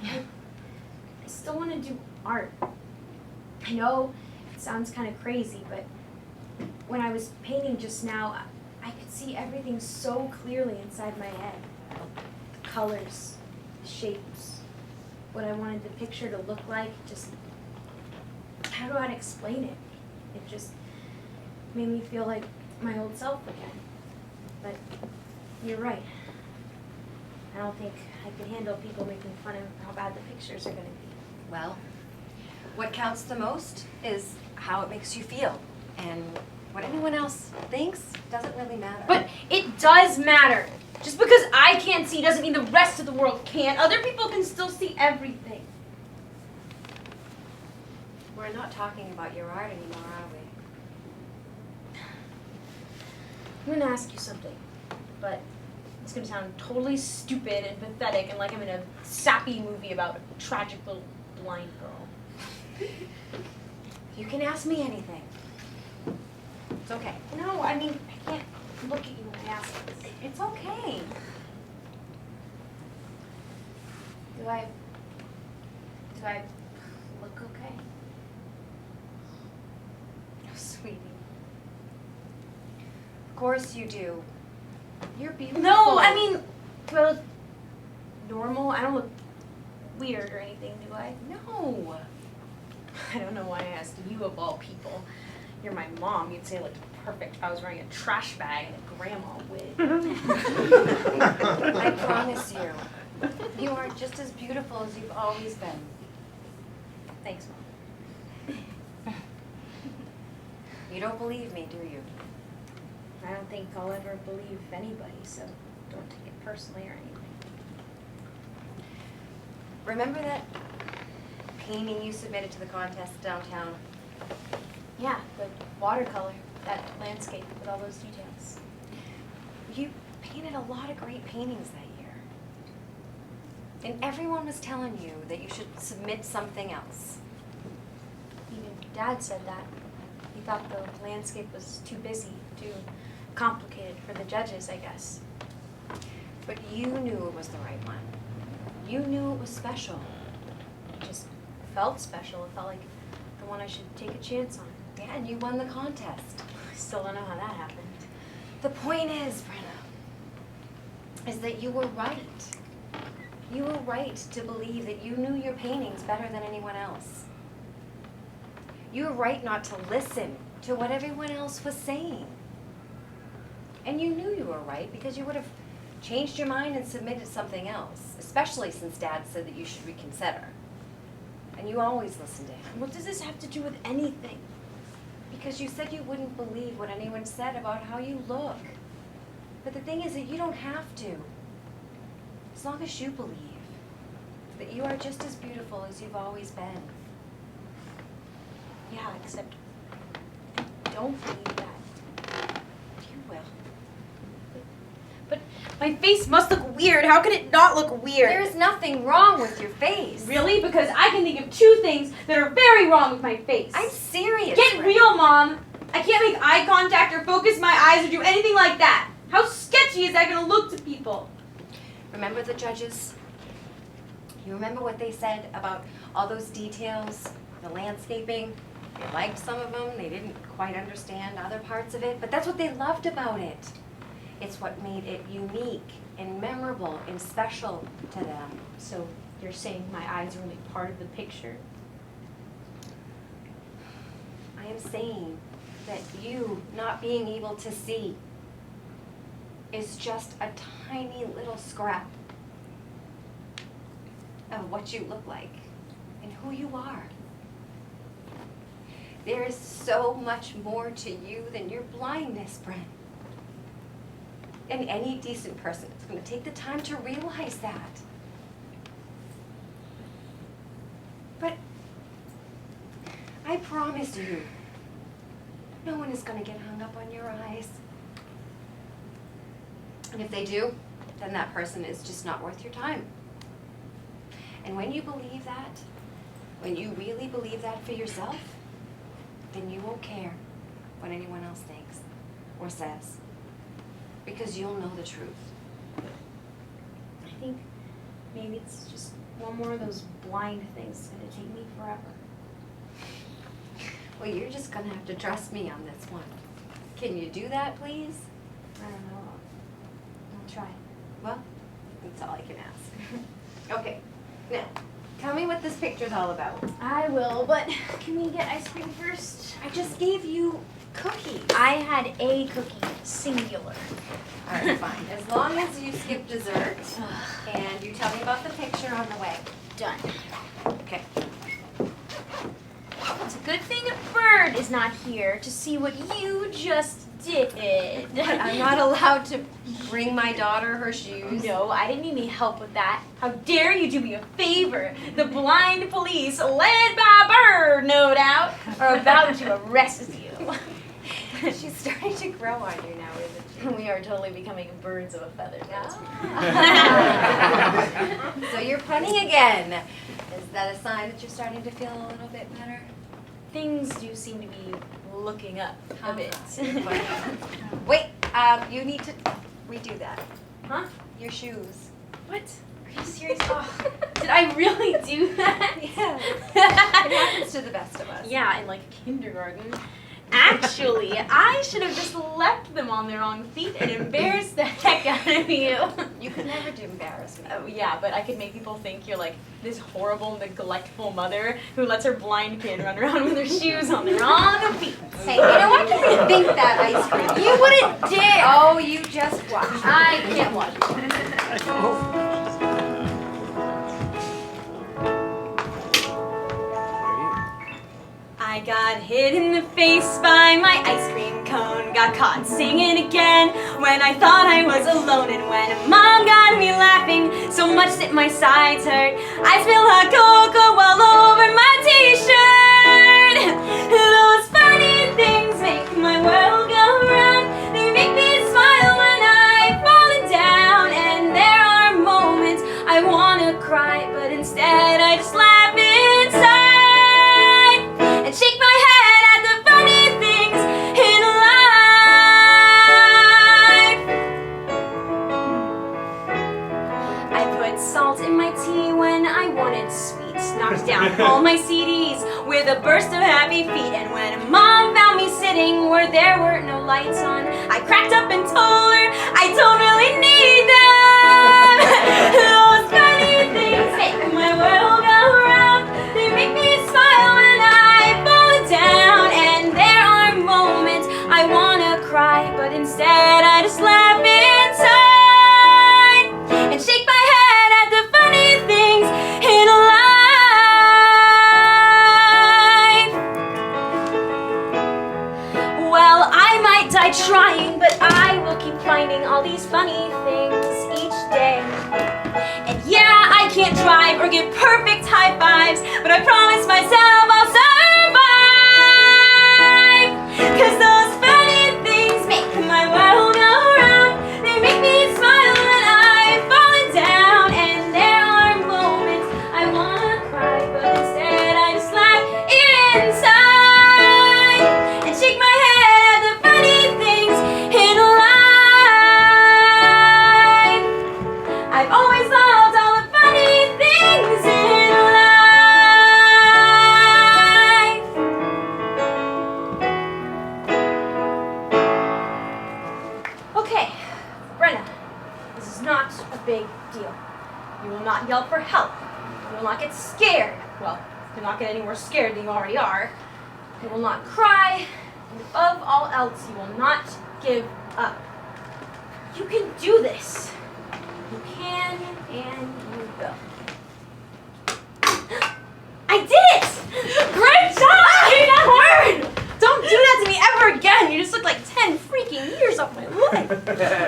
I still want to do art. I know it sounds kind of crazy, but when I was painting just now, I could see everything so clearly inside my head. The colors, the shapes, what I wanted the picture to look like, just, I don't know how to explain it. It just made me feel like my old self again. But you're right. I don't think I could handle people making fun of how bad the pictures are going to be. Well, what counts the most is how it makes you feel. And what anyone else thinks doesn't really matter. But it does matter. Just because I can't see doesn't mean the rest of the world can't. Other people can still see everything. We're not talking about your art anymore, are we? I'm going to ask you something, but it's going to sound totally stupid and pathetic and like I'm in a sappy movie about a tragic little blind girl. You can ask me anything. It's okay. No, I mean, I can't look at you when I ask this. It's okay. Do I look okay? Oh, sweetie. Of course you do. You're beautiful. No, I mean, well, normal? I don't look weird or anything, do I? No. I don't know why I asked you of all people. You're my mom. You'd say I looked perfect if I was wearing a trash bag and a grandma wig. I promise you, you are just as beautiful as you've always been. Thanks, Mom. You don't believe me, do you? I don't think I'll ever believe anybody, so don't take it personally or anything. Remember that painting you submitted to the contest downtown? Yeah, the watercolor, that landscape with all those details. You painted a lot of great paintings that year. And everyone was telling you that you should submit something else. Even Dad said that. He thought the landscape was too busy, too complicated for the judges, I guess. But you knew it was the right one. You knew it was special. It just felt special. It felt like the one I should take a chance on. Yeah, and you won the contest. I still don't know how that happened. The point is, Brenna, is that you were right. You were right to believe that you knew your paintings better than anyone else. You were right not to listen to what everyone else was saying. And you knew you were right because you would have changed your mind and submitted something else, especially since Dad said that you should reconsider. And you always listen to him. What does this have to do with anything? Because you said you wouldn't believe what anyone said about how you look. But the thing is that you don't have to. As long as you believe that you are just as beautiful as you've always been. Yeah, except I don't believe that. You will. But my face must look weird. How can it not look weird? There is nothing wrong with your face. Really? Because I can think of two things that are very wrong with my face. I'm serious. Get Brent. real, Mom. I can't make eye contact or focus my eyes or do anything like that. How sketchy is that going to look to people? Remember the judges? You remember what they said about all those details, the landscaping? They liked some of them, they didn't quite understand other parts of it, but that's what they loved about it. It's what made it unique and memorable and special to them. So you're saying my eyes are only part of the picture? I am saying that you not being able to see is just a tiny little scrap of what you look like and who you are. There is so much more to you than your blindness, Brent. And any decent person is going to take the time to realize that. But I promise you, no one is going to get hung up on your eyes. And if they do, then that person is just not worth your time. And when you believe that, when you really believe that for yourself, then you won't care what anyone else thinks or says. Because you'll know the truth. I think maybe it's just one more of those blind things. It's going to take me forever. Well, you're just going to have to trust me on this one. Can you do that, please? I don't know. I'll try. Well, that's all I can ask. Okay, now, tell me what this picture's all about. I will, but can we get ice cream first? I just gave you cookies. I had a cookie, singular. All right, fine. As long as you skip dessert and you tell me about the picture on the way. Done. Okay. It's a good thing a bird is not here to see what you just did. But I'm not allowed to bring my daughter her shoes. No, I didn't need any help with that. How dare you do me a favor? The blind police, led by a bird, no doubt, are about to arrest you. She's starting to grow on you now, isn't she? We are totally becoming birds of a feather. That's So you're punning again. Is that a sign that you're starting to feel a little bit better? Things do seem to be looking up a bit. Wait, you need to redo that. Huh? Your shoes. What? Are you serious? Oh, did I really do that? Yeah. It happens to the best of us. Yeah, in like kindergarten. Actually, I should have just left them on their own feet and embarrassed the heck out of you. You could never embarrass me. Oh, yeah, but I could make people think you're like this horrible, neglectful mother who lets her blind kid run around with her shoes on the wrong feet. Hey, you know what? You would think that ice cream. You wouldn't dare! Oh, you just watch. I can't watch. I got hit in the face by my ice cream cone. Got caught singing again when I thought I was alone. And when Mom got me laughing so much that my sides hurt, I spilled hot cocoa all over my t-shirt. Those funny things make my world go round. They make me smile when I've fallen down. And there are moments I want to cry, but instead I just laugh inside and shake my head at the funny things in life. I put salt in my tea when I wanted sweet. Knocked down all my CDs with a burst of happy feet. And when Mom found me sitting where there were no lights on, I cracked up and told her I don't really need them. Those funny things make my world go round. They make me smile when I've fallen down. And there are moments I wanna cry, but instead I just laugh inside and shake my head at the funny things in life. Well, I might die trying, but I will keep finding all these funny things each day. And yeah, I can't drive or give perfect high fives, but I promise myself I'll survive. 'Cause those funny things make my world go round. They make me smile when I've fallen down. And there are moments I wanna cry, but instead I just laugh inside and shake my head at the funny things in life. I've always loved all the funny things in life. Okay, Brenna, this is not a big deal. You will not yell for help. You will not get scared. Well, you'll not get any more scared than you already are. You will not cry. And above all else, you will not give up. You can do this. You can and you will. I did it! Great job! Hey, that word! Don't do that to me ever again. You just look like 10 freaking years off my life.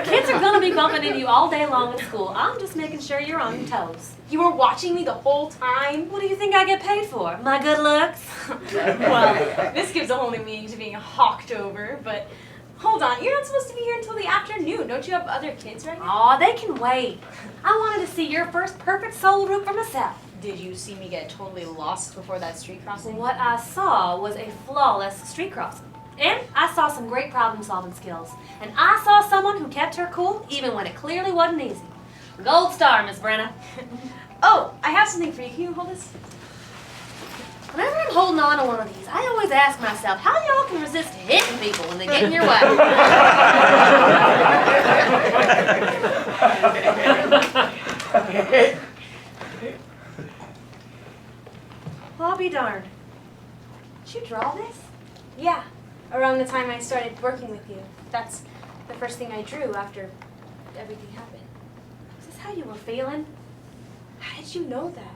Kids are gonna be bumping into you all day long in school. I'm just making sure you're on your toes. You were watching me the whole time? What do you think I get paid for? My good looks? Well, this gives a whole new meaning to being hawked over, but hold on, you're not supposed to be here until the afternoon. Don't you have other kids right now? Aw, they can wait. I wanted to see your first perfect solo route for myself. Did you see me get totally lost before that street crossing? What I saw was a flawless street crossing. And I saw some great problem-solving skills. And I saw someone who kept her cool even when it clearly wasn't easy. Gold star, Miss Brenna. Oh, I have something for you. Can you hold this? Whenever I'm holding on to one of these, I always ask myself how y'all can resist hitting people when they get in your way. Well, I'll be darned. Did you draw this? Yeah, around the time I started working with you. That's the first thing I drew after everything happened. Is this how you were feeling? How did you know that?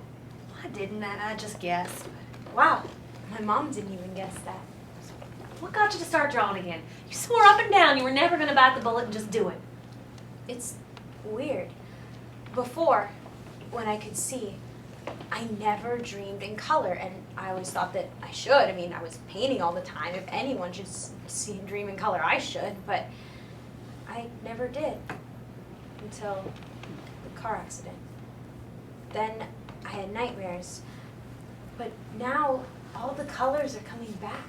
I didn't. I just guessed. Wow, my mom didn't even guess that. What got you to start drawing again? You swore up and down you were never going to bite the bullet and just do it. It's weird. Before, when I could see, I never dreamed in color, and I always thought that I should. I mean, I was painting all the time. If anyone should see and dream in color, I should, but I never did until the car accident. Then I had nightmares, but now all the colors are coming back.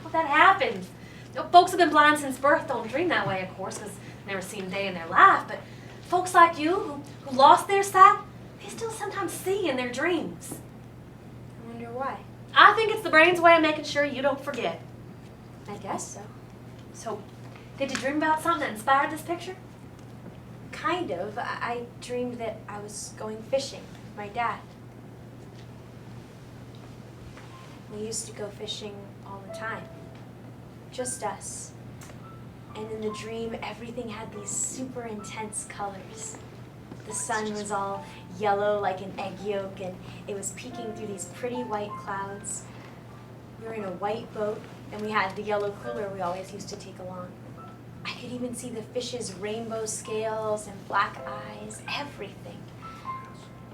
How that happens? You know, folks have been blind since birth don't dream that way, of course, because they've never seen a day in their life, but folks like you who lost their sight, they still sometimes see in their dreams. I wonder why. I think it's the brain's way of making sure you don't forget. I guess so. So, did you dream about something that inspired this picture? Kind of. I dreamed that I was going fishing with my dad. We used to go fishing all the time. Just us. And in the dream, everything had these super intense colors. The sun was all yellow like an egg yolk, and it was peeking through these pretty white clouds. We were in a white boat, and we had the yellow cooler we always used to take along. I could even see the fish's rainbow scales and black eyes, everything.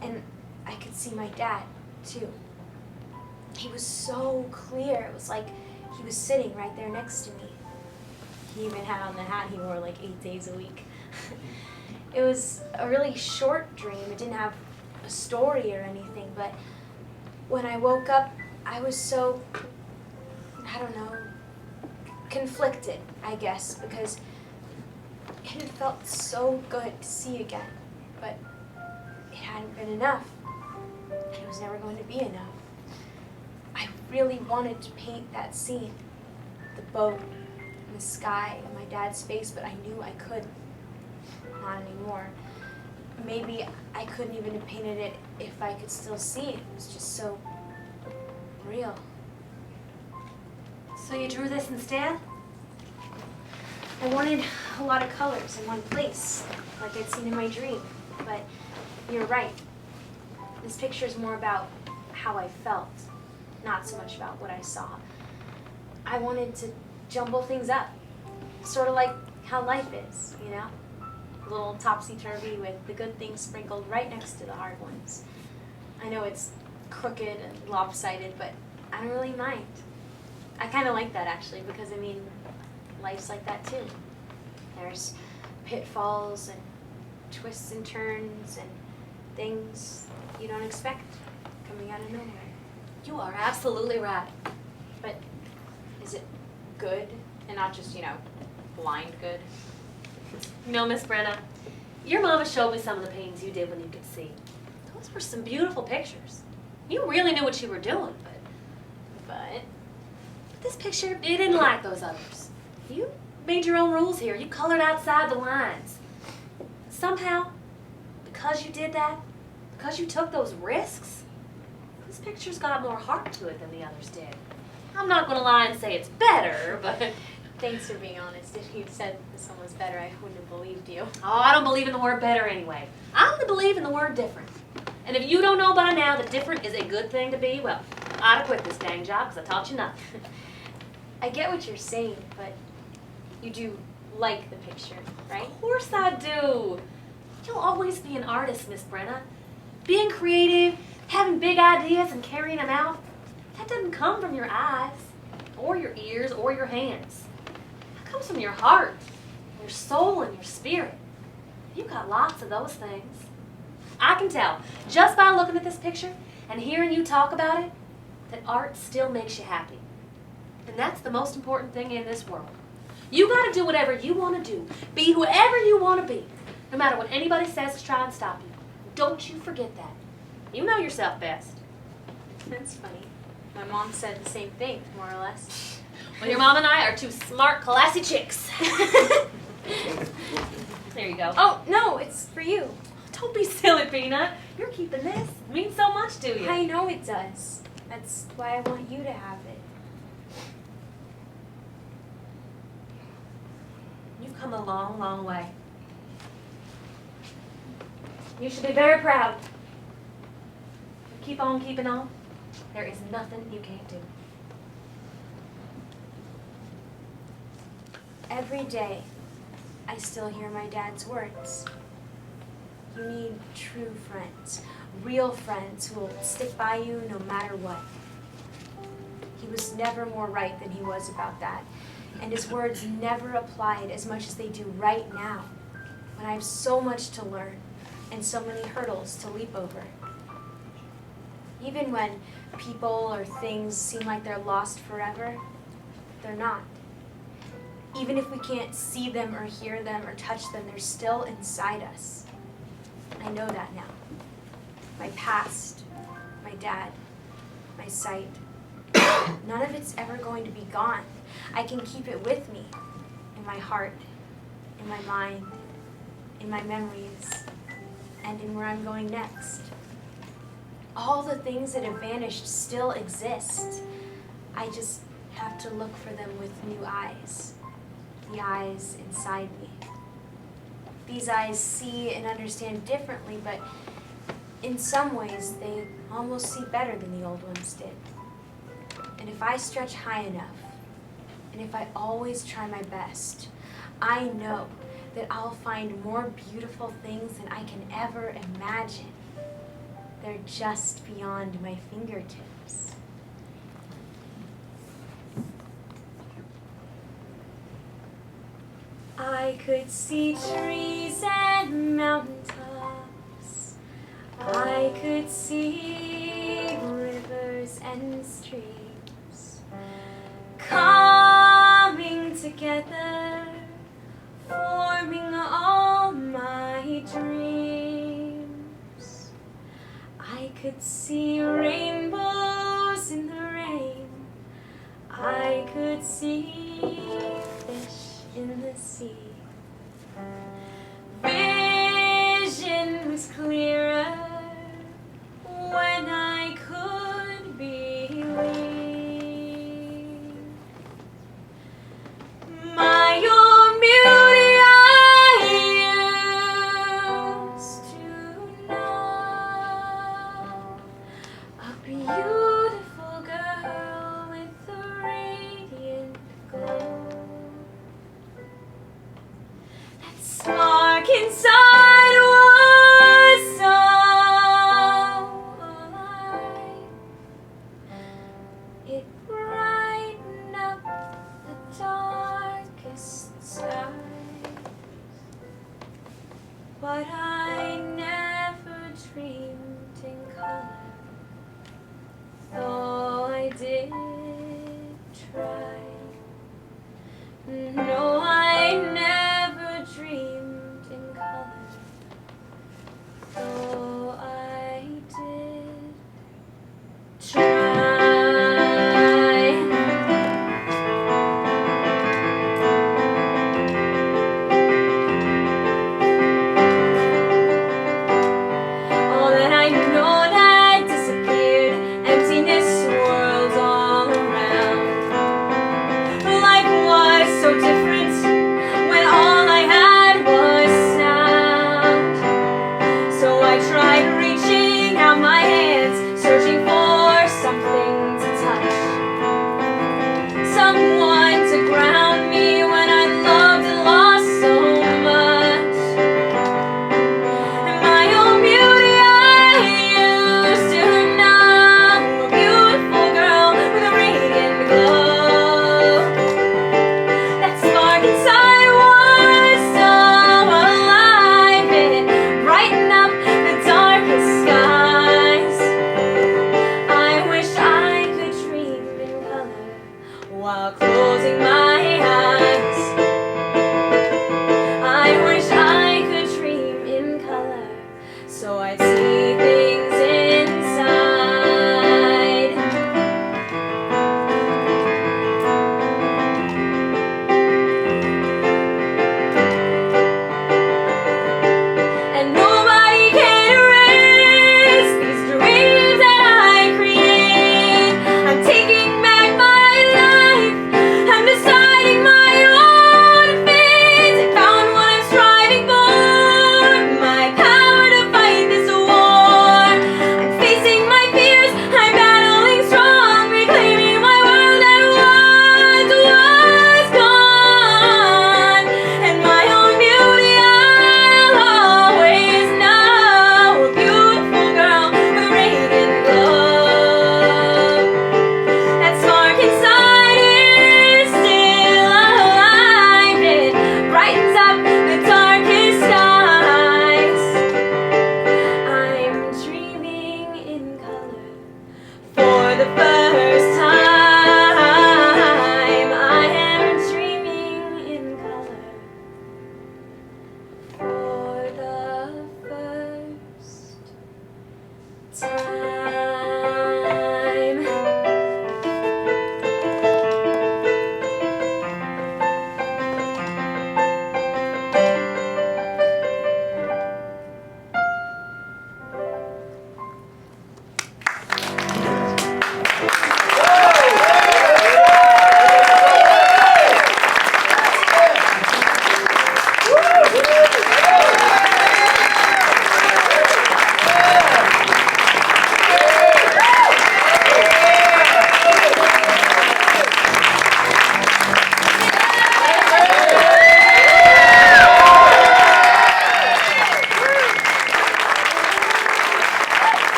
And I could see my dad, too. He was so clear. It was like he was sitting right there next to me. He even had on the hat he wore like 8 days a week. It was a really short dream. It didn't have a story or anything, but when I woke up, I was so, I don't know, conflicted, I guess, because it had felt so good to see again, but it hadn't been enough, and it was never going to be enough. I really wanted to paint that scene, the boat, and the sky, and my dad's face, but I knew I couldn't. Not anymore. Maybe I couldn't even have painted it if I could still see it. It was just so real. So you drew this instead? I wanted a lot of colors in one place, like I'd seen in my dream. But you're right. This picture is more about how I felt, not so much about what I saw. I wanted to jumble things up, sort of like how life is, you know? A little topsy-turvy with the good things sprinkled right next to the hard ones. I know it's crooked and lopsided, but I don't really mind. I kind of like that, actually, because, I mean, life's like that, too. There's pitfalls and twists and turns and things you don't expect coming out of nowhere. You are absolutely right. But is it good and not just, you know, blind good? You know, Miss Brenna, your mama showed me some of the paintings you did when you could see. Those were some beautiful pictures. You really knew what you were doing, but this picture, it didn't like those others. You made your own rules here. You colored outside the lines. Somehow, because you did that, because you took those risks, this picture's got more heart to it than the others did. I'm not going to lie and say it's better, but... Thanks for being honest. If you'd said this one was better, I wouldn't have believed you. Oh, I don't believe in the word better anyway. I only believe in the word different. And if you don't know by now that different is a good thing to be, well, I'd have quit this dang job because I taught you nothing. I get what you're saying, but you do like the picture, right? Of course I do. You'll always be an artist, Miss Brenna. Being creative, having big ideas and carrying them out, that doesn't come from your eyes or your ears or your hands. It comes from your heart, your soul, and your spirit. You've got lots of those things. I can tell, just by looking at this picture and hearing you talk about it, that art still makes you happy. And that's the most important thing in this world. You got to do whatever you want to do. Be whoever you want to be, no matter what anybody says to try and stop you. Don't you forget that. You know yourself best. That's funny. My mom said the same thing, more or less. Well, your mom and I are two smart, classy chicks. There you go. Oh, no, it's for you. Don't be silly, Peanut. You're keeping this. It means so much to you. I know it does. That's why I want you to have it. You've come a long, long way. You should be very proud. Keep on keeping on. There is nothing you can't do. Every day, I still hear my dad's words. You need true friends, real friends who will stick by you no matter what. He was never more right than he was about that, and his words never applied as much as they do right now, when I have so much to learn and so many hurdles to leap over. Even when people or things seem like they're lost forever, they're not. Even if we can't see them or hear them or touch them, they're still inside us. I know that now. My past, my dad, my sight, none of it's ever going to be gone. I can keep it with me, in my heart, in my mind, in my memories, and in where I'm going next. All the things that have vanished still exist. I just have to look for them with new eyes, the eyes inside me. These eyes see and understand differently, but in some ways they almost see better than the old ones did. And if I stretch high enough, and if I always try my best, I know that I'll find more beautiful things than I can ever imagine. They're just beyond my fingertips. I could see trees and mountaintops. I could see rivers and streams coming together, forming all my dreams. I could see rainbows in the rain. I could see fish in the sea. Vision was clearer when I could believe. My own beauty I used to know. A beautiful girl with a radiant glow. That spark inside was so alive. It brightened up the darkest skies. But I never dreamed in color, though I did try. No, I never dreamed in color, though I did try. All that I know that disappeared, emptiness swirls all around. Life was so different when all I had was sound. So I tried reaching out my hands, searching for something to touch, someone to ground me when I loved and lost so much. And my own beauty I used to know, a beautiful girl with a radiant glow. That spark inside was so alive, it brightened up the darkest skies. I wish I could dream in color while closing my eyes. I wish I could dream in color so I'd see things inside. And nobody can erase these dreams that I create. I'm taking back my life. I'm deciding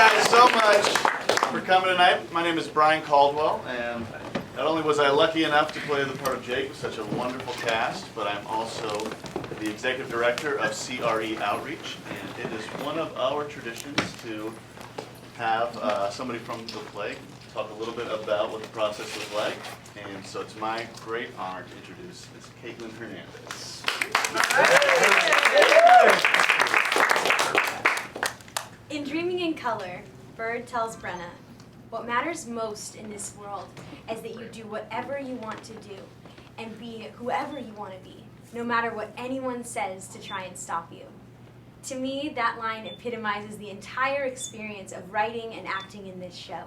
guys so much for coming tonight. My name is Bryan Caldwell, and not only was I lucky enough to play the part of Jake with such a wonderful cast, but I'm also the executive director of CRE Outreach, and it is one of our traditions to have somebody from the play talk a little bit about what the process was like. And so it's my great honor to introduce Ms. Caitlin Hernandez. In Dreaming in Color, Bird tells Brenna, what matters most in this world is that you do whatever you want to do and be whoever you want to be, no matter what anyone says to try and stop you. To me, that line epitomizes the entire experience of writing and acting in this show.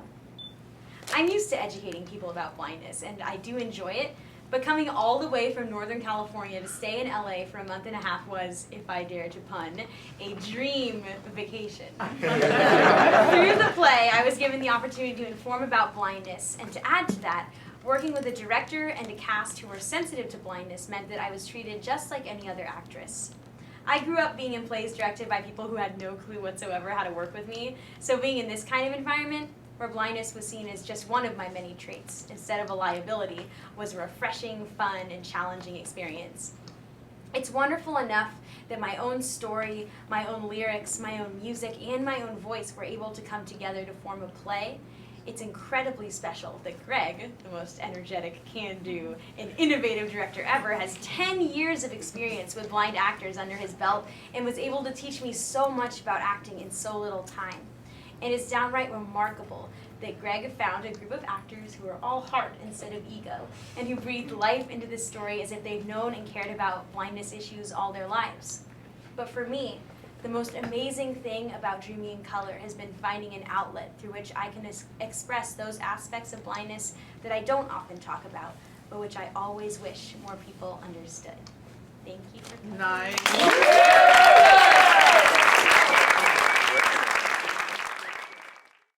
I'm used to educating people about blindness, and I do enjoy it, but coming all the way from Northern California to stay in LA for a month and a half was, if I dare to pun, a dream vacation. Through the play, I was given the opportunity to inform about blindness, and to add to that, working with a director and a cast who were sensitive to blindness meant that I was treated just like any other actress. I grew up being in plays directed by people who had no clue whatsoever how to work with me, so being in this kind of environment, where blindness was seen as just one of my many traits instead of a liability, was a refreshing, fun, and challenging experience. It's wonderful enough that my own story, my own lyrics, my own music, and my own voice were able to come together to form a play. It's incredibly special that Greg, the most energetic, can-do, and innovative director ever, has 10 years of experience with blind actors under his belt and was able to teach me so much about acting in so little time. And it's downright remarkable that Greg found a group of actors who are all heart instead of ego, and who breathed life into this story as if they've known and cared about blindness issues all their lives. But for me, the most amazing thing about Dreaming in Color has been finding an outlet through which I can express those aspects of blindness that I don't often talk about, but which I always wish more people understood. Thank you for coming. Nice.